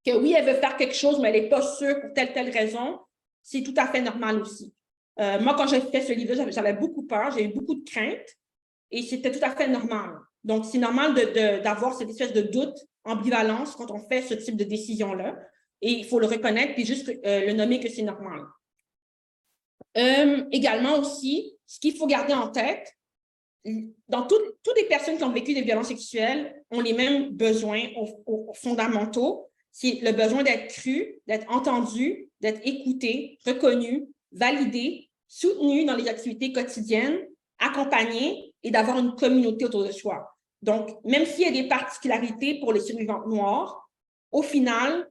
Que oui, elle veut faire quelque chose, mais elle n'est pas sûre pour telle raison. C'est tout à fait normal aussi. Moi, quand j'ai fait ce livre, j'avais beaucoup peur, j'ai eu beaucoup de craintes et c'était tout à fait normal. Donc, c'est normal d'avoir cette espèce de doute, ambivalence quand on fait ce type de décision-là. Et il faut le reconnaître puis juste le nommer que c'est normal. Également aussi, ce qu'il faut garder en tête, dans toutes les personnes qui ont vécu des violences sexuelles ont les mêmes besoins fondamentaux. C'est le besoin d'être cru, d'être entendu, d'être écouté, reconnu, validé, soutenu dans les activités quotidiennes, accompagné et d'avoir une communauté autour de soi. Donc, même s'il y a des particularités pour les survivantes noires, au final,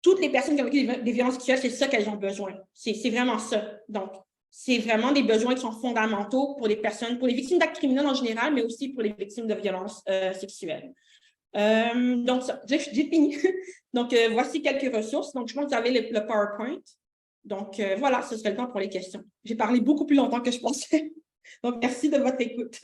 toutes les personnes qui ont vécu des violences sexuelles, c'est ça qu'elles ont besoin. C'est vraiment ça. Donc, c'est vraiment des besoins qui sont fondamentaux pour les personnes, pour les victimes d'actes criminels en général, mais aussi pour les victimes de violences sexuelles. Donc, j'ai fini. Donc, voici quelques ressources. Donc, je pense que vous avez le PowerPoint. Donc, voilà, ce serait le temps pour les questions. J'ai parlé beaucoup plus longtemps que je pensais. Donc, merci de votre écoute.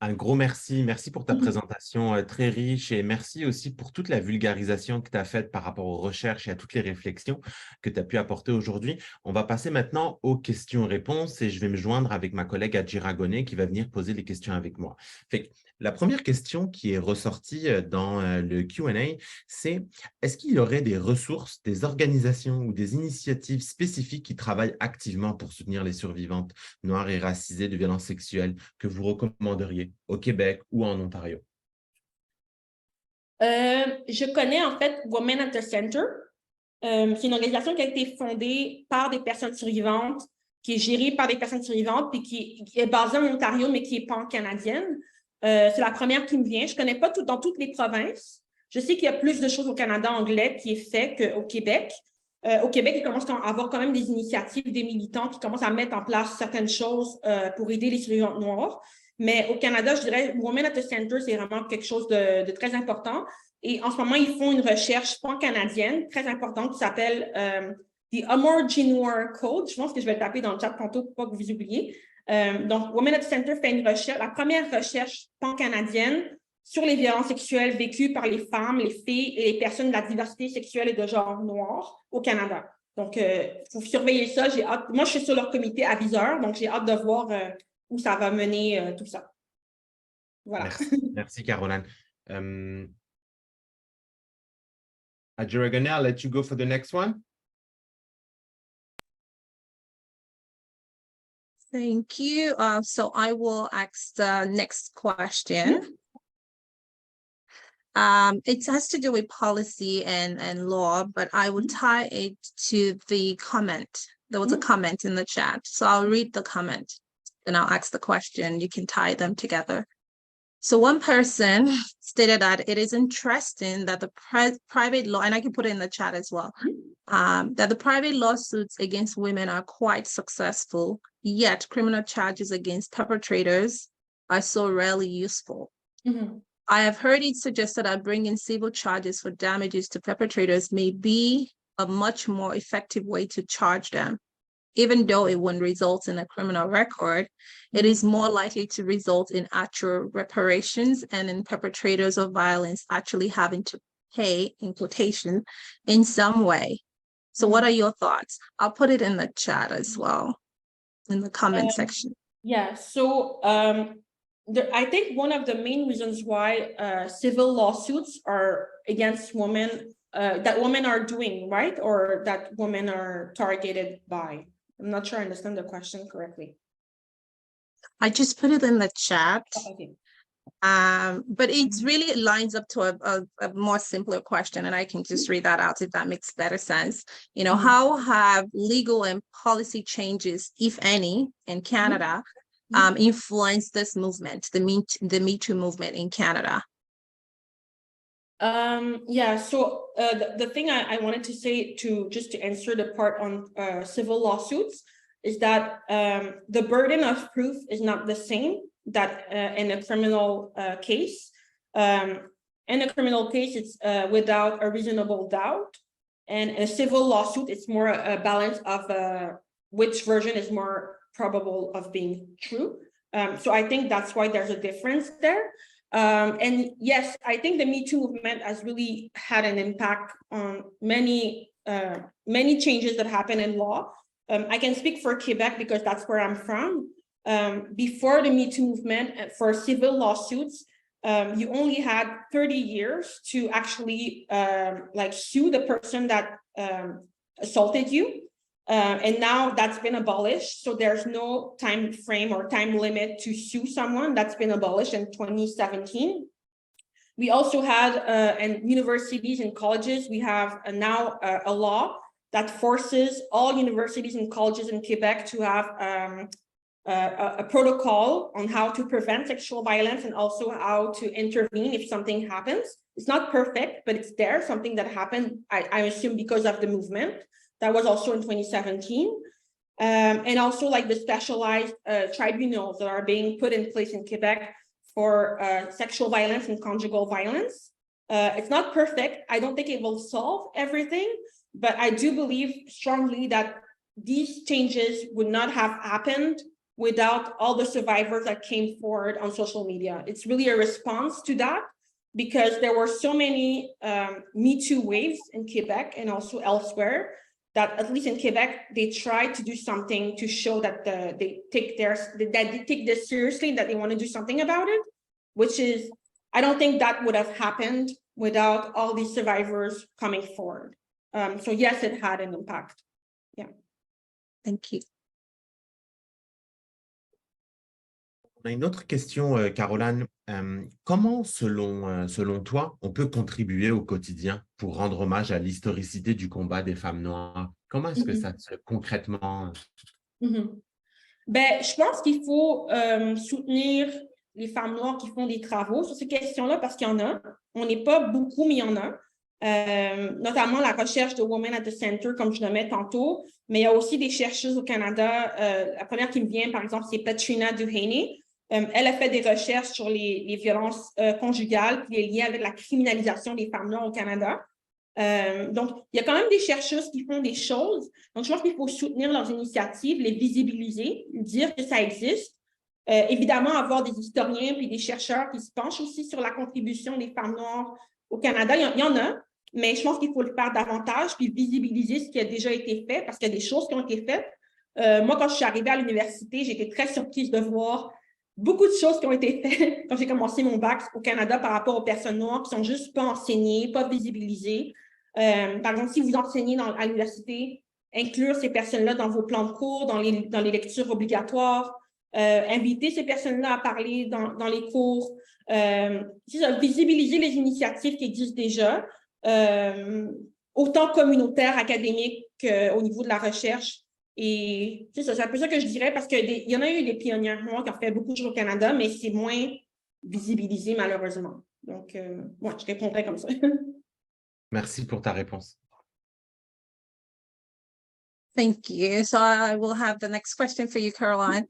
Un gros merci. Merci pour ta présentation très riche et merci aussi pour toute la vulgarisation que tu as faite par rapport aux recherches et à toutes les réflexions que tu as pu apporter aujourd'hui. On va passer maintenant aux questions-réponses et je vais me joindre avec ma collègue Adjira Goné qui va venir poser les questions avec moi. La première question qui est ressortie dans le Q&A, c'est est-ce qu'il y aurait des ressources, des organisations ou des initiatives spécifiques qui travaillent activement pour soutenir les survivantes noires et racisées de violences sexuelles que vous recommanderiez au Québec ou en Ontario? Je connais en fait Women at the Center. C'est une organisation qui a été fondée par des personnes survivantes, qui est gérée par des personnes survivantes, puis qui est basée en Ontario, mais qui est pan-canadienne. C'est la première qui me vient. Je ne connais pas dans toutes les provinces. Je sais qu'il y a plus de choses au Canada anglais qui est fait qu'au Québec. Au Québec, ils commencent à avoir quand même des initiatives, des militants qui commencent à mettre en place certaines choses pour aider les survivantes noires. Mais au Canada, je dirais, Women at the Center, c'est vraiment quelque chose de très important. Et en ce moment, ils font une recherche pan-canadienne très importante qui s'appelle The Amor Jinwar Code. Je pense que je vais le taper dans le chat tantôt pour pas que vous oubliez. Donc, Women at the Center fait une recherche, la première recherche pan-canadienne sur les violences sexuelles vécues par les femmes, les filles et les personnes de la diversité sexuelle et de genre noir au Canada. Donc, vous surveillez ça. J'ai hâte. Moi, je suis sur leur comité aviseur, donc j'ai hâte de voir où ça va mener tout ça. Voilà. Merci Caroline. Adjira Goné, I'll let you go for the next one. Thank you. So I will ask the next question. It has to do with policy and law, but I would tie it to the comment. There was a comment in the chat. So I'll read the comment and I'll ask the question. You can tie them together. So one person stated that it is interesting that the private law, and I can put it in the chat as well, that the private lawsuits against women are quite successful, yet criminal charges against perpetrators are so rarely useful. I have heard it suggested that bringing civil charges for damages to perpetrators may be a much more effective way to charge them. Even though it wouldn't result in a criminal record, it is more likely to result in actual reparations and in perpetrators of violence actually having to pay, in quotation, in some way. So what are your thoughts? I'll put it in the chat as well, in the comment section. Yeah, so I think one of the main reasons why civil lawsuits are against women, that women are doing, right? Or that women are targeted by. I'm not sure I understand the question correctly. I just put it in the chat. Oh, okay. But it really lines up to a more simpler question, and I can just read that out if that makes better sense. You know, how have legal and policy changes, if any, in Canada influenced this movement, the Me Too movement in Canada? Yeah, so the thing I wanted to say just to answer the part on civil lawsuits is that the burden of proof is not the same that in a criminal case. In a criminal case, it's without a reasonable doubt. And in a civil lawsuit, it's more a balance of which version is more probable of being true. So I think that's why there's a difference there. And yes, I think the Me Too movement has really had an impact on many changes that happen in law. I can speak for Quebec because that's where I'm from. Before the Me Too movement, for civil lawsuits, you only had 30 years to actually sue the person that assaulted you. And now that's been abolished. So there's no time frame or time limit to sue someone. That's been abolished in 2017. We also had, in universities and colleges, we have now a law that forces all universities and colleges in Quebec to have a protocol on how to prevent sexual violence and also how to intervene if something happens. It's not perfect, but it's there, something that happened, I assume, because of the movement. That was also in 2017. And also like the specialized tribunals that are being put in place in Quebec for sexual violence and conjugal violence. It's not perfect. I don't think it will solve everything, but I do believe strongly that these changes would not have happened without all the survivors that came forward on social media. It's really a response to that, because there were so many Me Too waves in Quebec and also elsewhere, that at least in Quebec, they tried to do something to show that they take this seriously, that they want to do something about it, which is, I don't think that would have happened without all these survivors coming forward. So yes, it had an impact. Yeah. Thank you. On a une autre question, Caroline. Comment, selon toi, on peut contribuer au quotidien pour rendre hommage à l'historicité du combat des femmes noires? Comment est-ce que ça se concrètement? Ben, je pense qu'il faut soutenir les femmes noires qui font des travaux sur ces questions-là, parce qu'il y en a. On n'est pas beaucoup, mais il y en a. Notamment la recherche de Women at the Center, comme je le mets tantôt, mais il y a aussi des chercheuses au Canada. La première qui me vient, par exemple, c'est Patrina Duhaney. Elle a fait des recherches sur les violences conjugales, puis les liens avec la criminalisation des femmes noires au Canada. Donc, il y a quand même des chercheuses qui font des choses. Donc, je pense qu'il faut soutenir leurs initiatives, les visibiliser, dire que ça existe. Évidemment, avoir des historiens puis des chercheurs qui se penchent aussi sur la contribution des femmes noires au Canada. Il y en a, mais je pense qu'il faut le faire davantage puis visibiliser ce qui a déjà été fait, parce qu'il y a des choses qui ont été faites. Moi, quand je suis arrivée à l'université, j'étais très surprise de voir beaucoup de choses qui ont été faites quand j'ai commencé mon bac au Canada par rapport aux personnes noires qui ne sont juste pas enseignées, pas visibilisées. Par exemple, si vous enseignez à l'université, inclure ces personnes-là dans vos plans de cours, dans les lectures obligatoires, inviter ces personnes-là à parler dans les cours, visibiliser les initiatives qui existent déjà, autant communautaires, académiques qu'au niveau de la recherche. Et c'est un peu ça que je dirais, parce qu'il y en a eu des pionnières noires qui ont fait beaucoup de choses au Canada, mais c'est moins visibilisé malheureusement. Donc, moi, je répondrais comme ça. Merci pour ta réponse. Thank you. So I will have the next question for you, Caroline.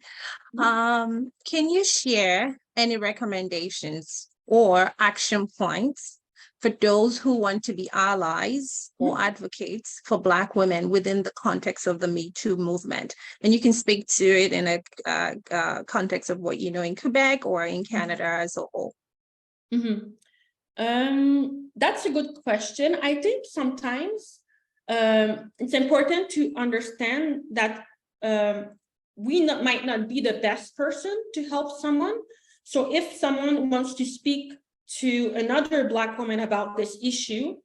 Can you share any recommendations or action points for those who want to be allies or advocates for Black women within the context of the Me Too movement? And you can speak to it in a context of what you know in Quebec or in Canada as a whole. That's a good question. I think sometimes it's important to understand that we might not be the best person to help someone. So if someone wants to speak to another Black woman about this issue,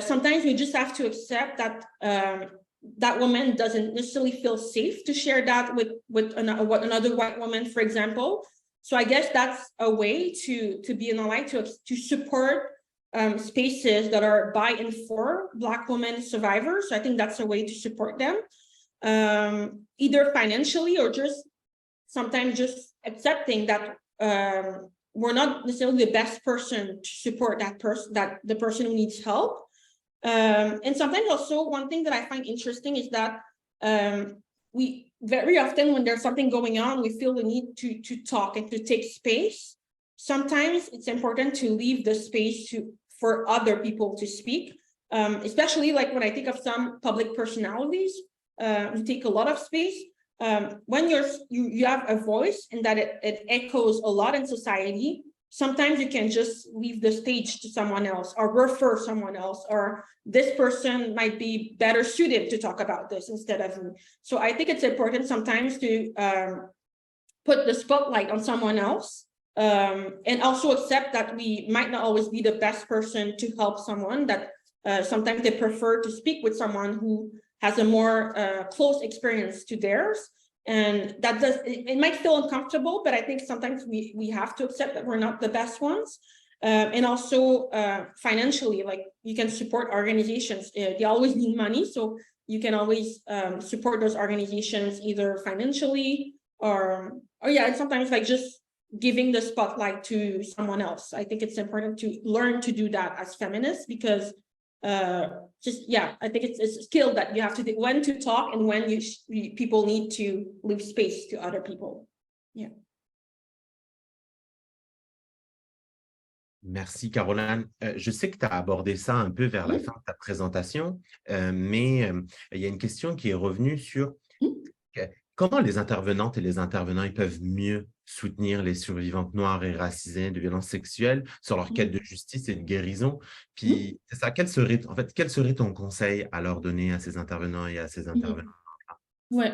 sometimes we just have to accept that that woman doesn't necessarily feel safe to share that with another white woman, for example. So I guess that's a way to be an ally, to support spaces that are by and for Black women survivors. So I think that's a way to support them, either financially or just sometimes just accepting that we're not necessarily the best person to support the person who needs help. And sometimes also one thing that I find interesting is that we very often, when there's something going on, we feel the need to talk and to take space. Sometimes it's important to leave the space for other people to speak, especially like when I think of some public personalities who take a lot of space. When you have a voice and that it echoes a lot in society, sometimes you can just leave the stage to someone else or refer someone else, or this person might be better suited to talk about this instead of me. So I think it's important sometimes to put the spotlight on someone else, and also accept that we might not always be the best person to help someone, that sometimes they prefer to speak with someone who has a more close experience to theirs. And that it might feel uncomfortable, but I think sometimes we have to accept that we're not the best ones. And also financially, like you can support organizations. They always need money, so you can always support those organizations either financially or yeah, and sometimes like just giving the spotlight to someone else. I think it's important to learn to do that as feminists because I think it's a skill that you have to do when to talk and when people need to leave space to other people. Yeah. Merci, Caroline. Je sais que tu as abordé ça un peu vers la fin de ta présentation, mais il y a une question qui est revenue sur comment les intervenantes et les intervenants ils peuvent mieux soutenir les survivantes noires et racisées de violences sexuelles sur leur quête de justice et de guérison. Puis, c'est ça, quel serait ton conseil à leur donner à ces intervenants et à ces intervenants? Ouais.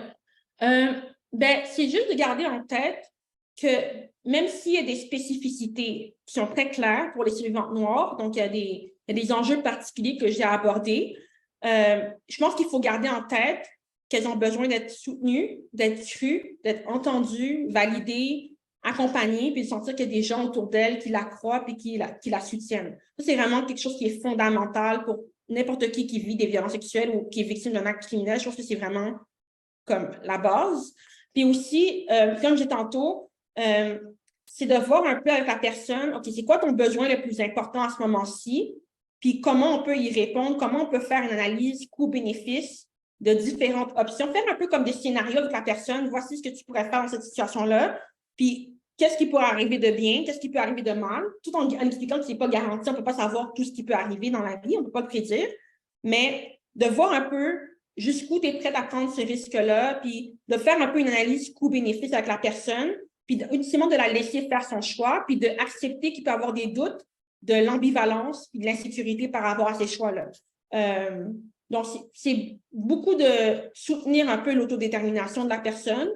C'est juste de garder en tête que même s'il y a des spécificités qui sont très claires pour les survivantes noires, donc il y a des enjeux particuliers que j'ai abordés, je pense qu'il faut garder en tête qu'elles ont besoin d'être soutenues, d'être crues, d'être entendues, validées, accompagnées, puis de sentir qu'il y a des gens autour d'elles qui la croient et qui la soutiennent. Ça, c'est vraiment quelque chose qui est fondamental pour n'importe qui vit des violences sexuelles ou qui est victime d'un acte criminel. Je pense que c'est vraiment comme la base. Puis aussi, comme je disais tantôt, c'est de voir un peu avec la personne, OK, c'est quoi ton besoin le plus important à ce moment-ci, puis comment on peut y répondre, comment on peut faire une analyse coût-bénéfice de différentes options, faire un peu comme des scénarios avec la personne, voici ce que tu pourrais faire dans cette situation-là, puis qu'est-ce qui pourrait arriver de bien, qu'est-ce qui peut arriver de mal, tout en expliquant que ce n'est pas garanti, on ne peut pas savoir tout ce qui peut arriver dans la vie, on ne peut pas le prédire, mais de voir un peu jusqu'où tu es prête à prendre ce risque-là, puis de faire un peu une analyse coût-bénéfice avec la personne, puis ultimement de la laisser faire son choix, puis d'accepter qu'il peut avoir des doutes, de l'ambivalence, puis de l'insécurité par rapport à ces choix-là. Donc, c'est beaucoup de soutenir un peu l'autodétermination de la personne.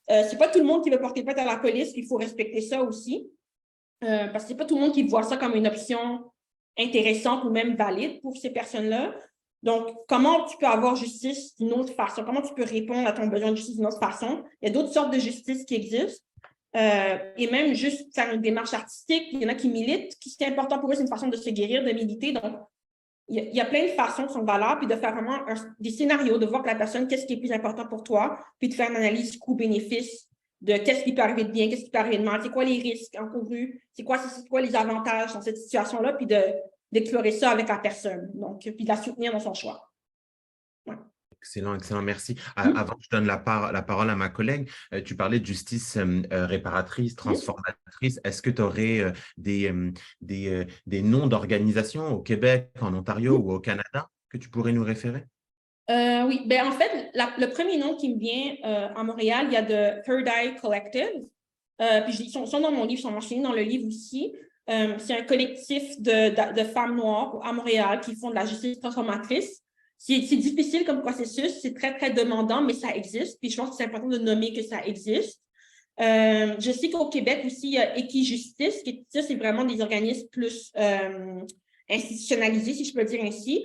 C'est pas tout le monde qui veut porter plainte à la police, il faut respecter ça aussi, parce que c'est pas tout le monde qui voit ça comme une option intéressante ou même valide pour ces personnes-là. Donc, comment tu peux avoir justice d'une autre façon? Comment tu peux répondre à ton besoin de justice d'une autre façon? Il y a d'autres sortes de justice qui existent. Et même juste faire une démarche artistique, il y en a qui militent. Ce qui est important pour eux, c'est une façon de se guérir, de militer. Donc, il y a plein de façons qui sont valables, puis de faire vraiment des scénarios, de voir que la personne, qu'est-ce qui est plus important pour toi, puis de faire une analyse coût-bénéfice de qu'est-ce qui peut arriver de bien, qu'est-ce qui peut arriver de mal, c'est quoi les risques encourus, c'est quoi les avantages dans cette situation-là, puis d'explorer ça avec la personne, donc, puis de la soutenir dans son choix. Ouais. Excellent, excellent, merci. Avant que je donne la parole à ma collègue, tu parlais de justice réparatrice, transformatrice. Est-ce que tu aurais des noms d'organisations au Québec, en Ontario ou au Canada que tu pourrais nous référer? Oui, en fait, le premier nom qui me vient à Montréal, il y a The Third Eye Collective. Puis ils sont dans mon livre, ils sont mentionnés dans le livre aussi. C'est un collectif de femmes noires à Montréal qui font de la justice transformatrice. C'est difficile comme processus, c'est très, très demandant, mais ça existe. Puis je pense que c'est important de nommer que ça existe. Je sais qu'au Québec aussi, il y a Équijustice, ça, c'est vraiment des organismes plus institutionnalisés, si je peux dire ainsi,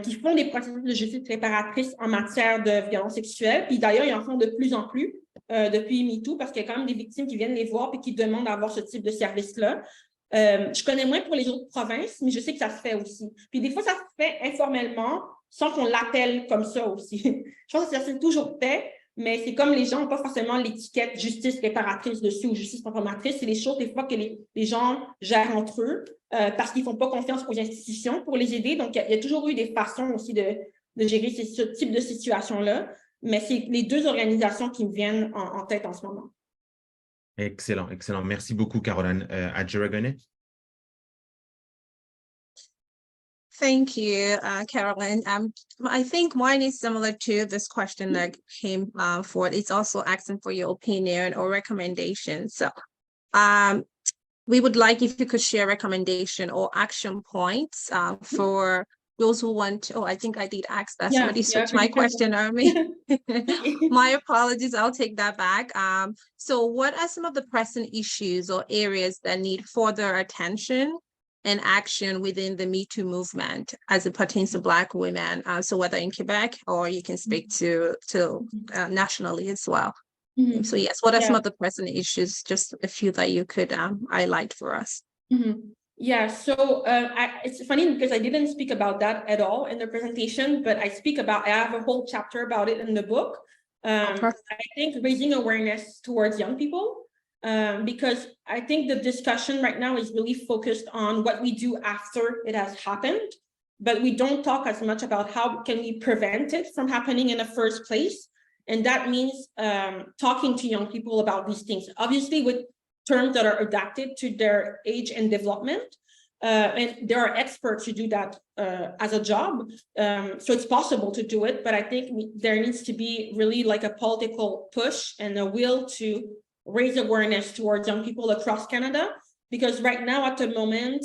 qui font des processus de justice réparatrice en matière de violences sexuelles. Puis d'ailleurs, ils en font de plus en plus depuis MeToo, parce qu'il y a quand même des victimes qui viennent les voir et qui demandent d'avoir ce type de service-là. Je connais moins pour les autres provinces, mais je sais que ça se fait aussi. Puis des fois, ça se fait informellement, sans qu'on l'appelle comme ça aussi. Je pense que ça s'est toujours fait, mais c'est comme les gens n'ont pas forcément l'étiquette justice réparatrice dessus ou justice transformatrice. C'est les choses des fois que les gens gèrent entre eux parce qu'ils ne font pas confiance aux institutions pour les aider. Donc, il y a toujours eu des façons aussi de gérer ce type de situation-là, mais c'est les deux organisations qui me viennent en tête en ce moment. Excellent, excellent. Merci beaucoup, Caroline. Adjaraganeh? Thank you, Caroline. I think mine is similar to this question that came forward. It's also asking for your opinion or recommendation. So we would like if you could share recommendation or action points for those who want to, I think I did ask that. Somebody switched my question on me. My apologies, I'll take that back. So what are some of the pressing issues or areas that need further attention and action within the Me Too movement as it pertains to Black women. So whether in Quebec or you can speak to nationally as well. Mhm. So yes, what are some Yeah. of the present issues? Just a few that you could highlight for us. Mhm. Yeah, so it's funny because I didn't speak about that at all in the presentation, but I have a whole chapter about it in the book. Perfect. I think raising awareness towards young people, because I think the discussion right now is really focused on what we do after it has happened, but we don't talk as much about how can we prevent it from happening in the first place. And that means talking to young people about these things, obviously with terms that are adapted to their age and development. And there are experts who do that as a job. So it's possible to do it, but I think there needs to be really like a political push and a will to raise awareness towards young people across Canada. Because right now at the moment,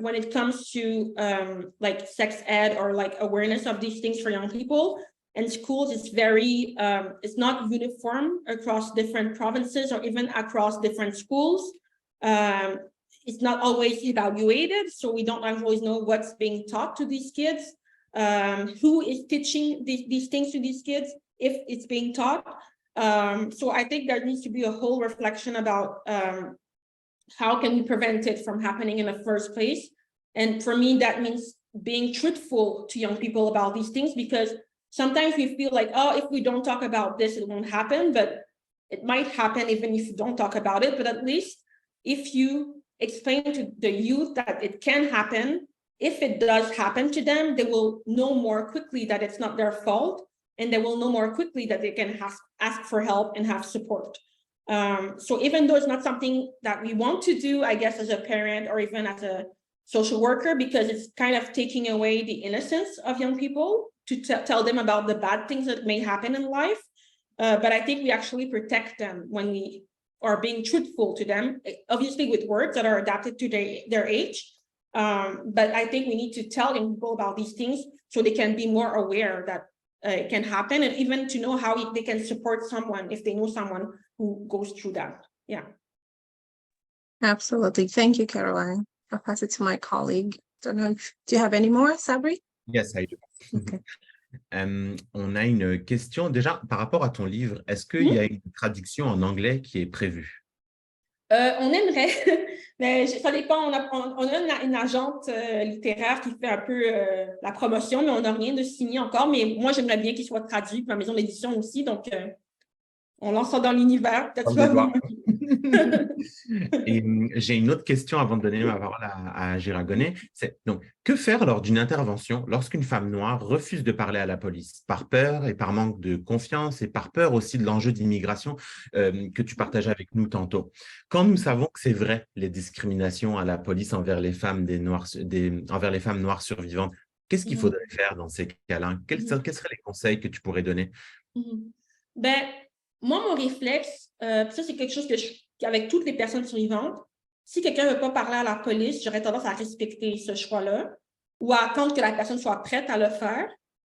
when it comes to like sex ed or like awareness of these things for young people, and schools, it's very, it's not uniform across different provinces or even across different schools. It's not always evaluated, so we don't always know what's being taught to these kids, who is teaching these things to these kids, if it's being taught. So I think there needs to be a whole reflection about how can we prevent it from happening in the first place. And for me, that means being truthful to young people about these things, because sometimes we feel like, oh, if we don't talk about this, it won't happen, but it might happen even if you don't talk about it. But at least if you explain to the youth that it can happen, if it does happen to them, they will know more quickly that it's not their fault, and they will know more quickly that they can ask for help and have support. So even though it's not something that we want to do, I guess, as a parent or even as a social worker, because it's kind of taking away the innocence of young people to tell them about the bad things that may happen in life. But I think we actually protect them when we are being truthful to them, obviously with words that are adapted to their age. But I think we need to tell young people about these things so they can be more aware that it can happen, and even to know how they can support someone if they know someone who goes through that. Yeah. Absolutely. Thank you, Caroline. I'll pass it to my colleague. Don't know if, do you have any more, Sabri? Yes, I do. Okay. On a une question déjà par rapport à ton livre. Est-ce qu'il y a une traduction en anglais qui est prévue? On aimerait, mais ça dépend. On a une agente littéraire qui fait un peu la promotion, mais on n'a rien de signé encore. Mais moi, j'aimerais bien qu'il soit traduit, ma maison d'édition aussi. Donc, on lance ça dans l'univers. Et j'ai une autre question avant de donner ma parole à Giragonnet. C'est donc, que faire lors d'une intervention lorsqu'une femme noire refuse de parler à la police par peur et par manque de confiance et par peur aussi de l'enjeu d'immigration que tu partageais avec nous tantôt? Quand nous savons que c'est vrai, les discriminations à la police envers les femmes envers les femmes noires survivantes, qu'est-ce qu'il faudrait faire dans ces cas-là? Quels seraient les conseils que tu pourrais donner? Ben, moi, mon réflexe, ça, c'est quelque chose avec toutes les personnes survivantes, si quelqu'un ne veut pas parler à la police, j'aurais tendance à respecter ce choix-là ou à attendre que la personne soit prête à le faire,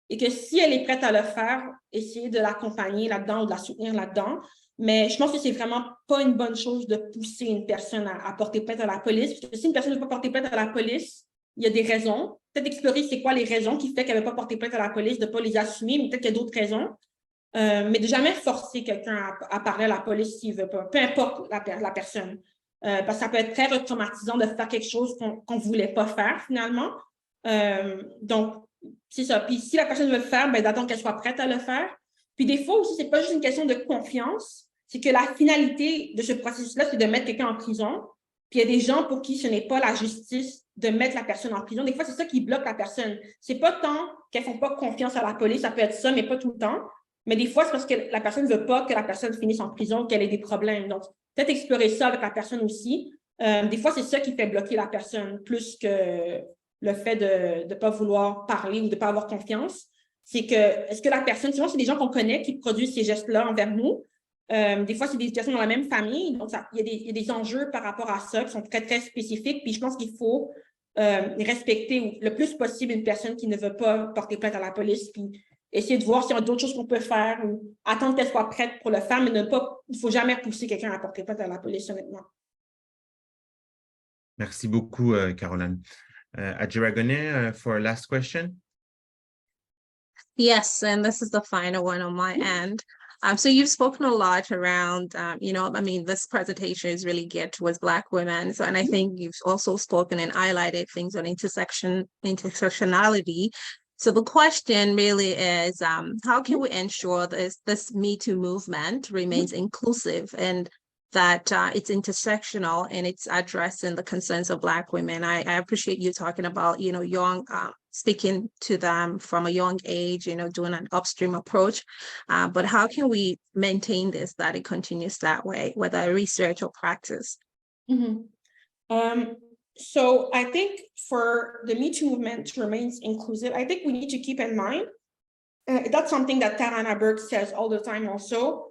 et que si elle est prête à le faire, essayer de l'accompagner là-dedans ou de la soutenir là-dedans. Mais je pense que c'est vraiment pas une bonne chose de pousser une personne à porter plainte à la police, parce que si une personne ne veut pas porter plainte à la police, il y a des raisons. Peut-être explorer c'est quoi les raisons qui font qu'elle ne veut pas porter plainte à la police, de ne pas les assumer, mais peut-être qu'il y a d'autres raisons. Mais de jamais forcer quelqu'un à parler à la police s'il ne veut pas, peu importe la personne. Parce que ça peut être très retraumatisant de faire quelque chose qu'on ne voulait pas faire finalement. Donc, c'est ça. Puis si la personne veut le faire, ben, d'attendre qu'elle soit prête à le faire. Puis des fois aussi, ce n'est pas juste une question de confiance, c'est que la finalité de ce processus-là, c'est de mettre quelqu'un en prison. Puis il y a des gens pour qui ce n'est pas la justice de mettre la personne en prison. Des fois, c'est ça qui bloque la personne. Ce n'est pas tant qu'elles ne font pas confiance à la police, ça peut être ça, mais pas tout le temps. Mais des fois, c'est parce que la personne ne veut pas que la personne finisse en prison, qu'elle ait des problèmes. Donc, peut-être explorer ça avec la personne aussi. Des fois, c'est ça qui fait bloquer la personne, plus que le fait de ne pas vouloir parler ou de ne pas avoir confiance. C'est que, est-ce que la personne, souvent, c'est des gens qu'on connaît qui produisent ces gestes-là envers nous. Des fois, c'est des personnes dans la même famille. Donc, il y a des enjeux par rapport à ça qui sont très, très spécifiques. Puis, je pense qu'il faut respecter le plus possible une personne qui ne veut pas porter plainte à la police, puis essayer de voir s'il y a d'autres choses qu'on peut faire ou attendre qu'elle soit prête pour le faire, mais il ne faut jamais pousser quelqu'un à porter plainte à la police, honnêtement. Merci beaucoup, Caroline. Ajiragone, for a last question. Yes, and this is the final one on my end. So you've spoken a lot around, this presentation is really geared towards Black women. So, and I think you've also spoken and highlighted things on intersectionality. So the question really is, how can we ensure this Me Too movement remains inclusive and that it's intersectional and it's addressing the concerns of Black women? I appreciate you talking about, young, speaking to them from a young age, doing an upstream approach. But how can we maintain this, that it continues that way, whether research or practice? So I think for the Me Too movement to remain inclusive, I think we need to keep in mind, that's something that Tarana Burke says all the time also.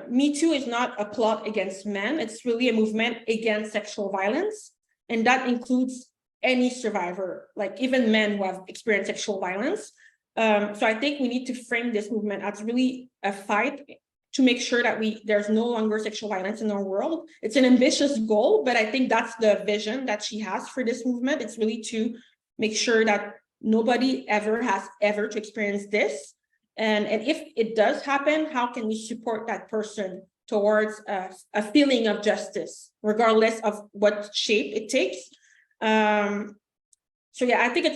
Me Too is not a plot against men. It's really a movement against sexual violence. And that includes any survivor, like even men who have experienced sexual violence. So I think we need to frame this movement as really a fight to make sure that there's no longer sexual violence in our world. It's an ambitious goal, but I think that's the vision that she has for this movement. It's really to make sure that nobody ever to experience this. And if it does happen, how can we support that person towards a feeling of justice, regardless of what shape it takes? So yeah, I think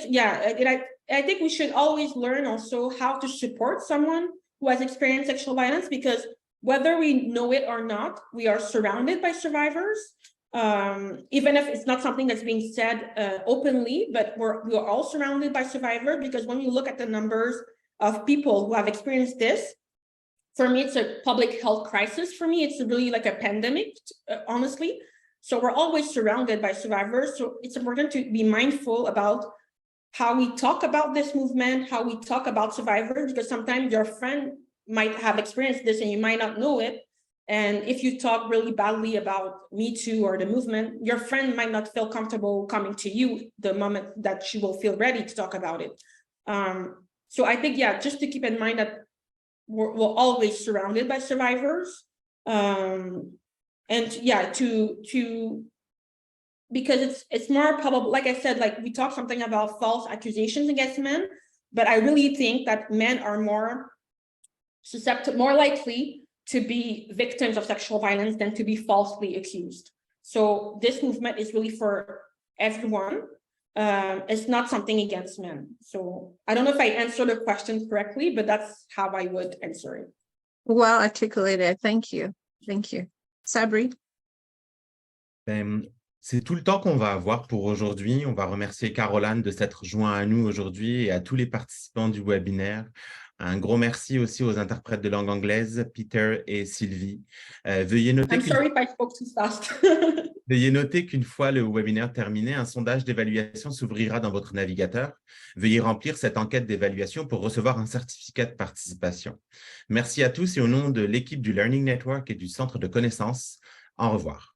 I think we should always learn also how to support someone who has experienced sexual violence, because whether we know it or not, we are surrounded by survivors. Even if it's not something that's being said openly, but we are all surrounded by survivors, because when you look at the numbers of people who have experienced this, for me, it's a public health crisis. For me, it's really like a pandemic, honestly. So we're always surrounded by survivors. So it's important to be mindful about how we talk about this movement, how we talk about survivors, because sometimes your friend might have experienced this and you might not know it. And if you talk really badly about Me Too or the movement, your friend might not feel comfortable coming to you the moment that she will feel ready to talk about it. So I think, yeah, just to keep in mind that we're always surrounded by survivors. And yeah, because it's more probable, like I said, like we talked something about false accusations against men, but I really think that men are more susceptible, more likely to be victims of sexual violence than to be falsely accused. So this movement is really for everyone. It's not something against men. So I don't know if I answered the question correctly, but that's how I would answer it. Well articulated. Thank you. Thank you. Sabri? C'est tout le temps qu'on va avoir pour aujourd'hui. On va remercier Caroline de s'être joint à nous aujourd'hui et à tous les participants du webinaire. Un gros merci aussi aux interprètes de langue anglaise, Peter et Sylvie. Veuillez noter Veuillez noter qu'une fois le webinaire terminé, un sondage d'évaluation s'ouvrira dans votre navigateur. Veuillez remplir cette enquête d'évaluation pour recevoir un certificat de participation. Merci à tous et au nom de l'équipe du Learning Network et du Centre de connaissances, au revoir.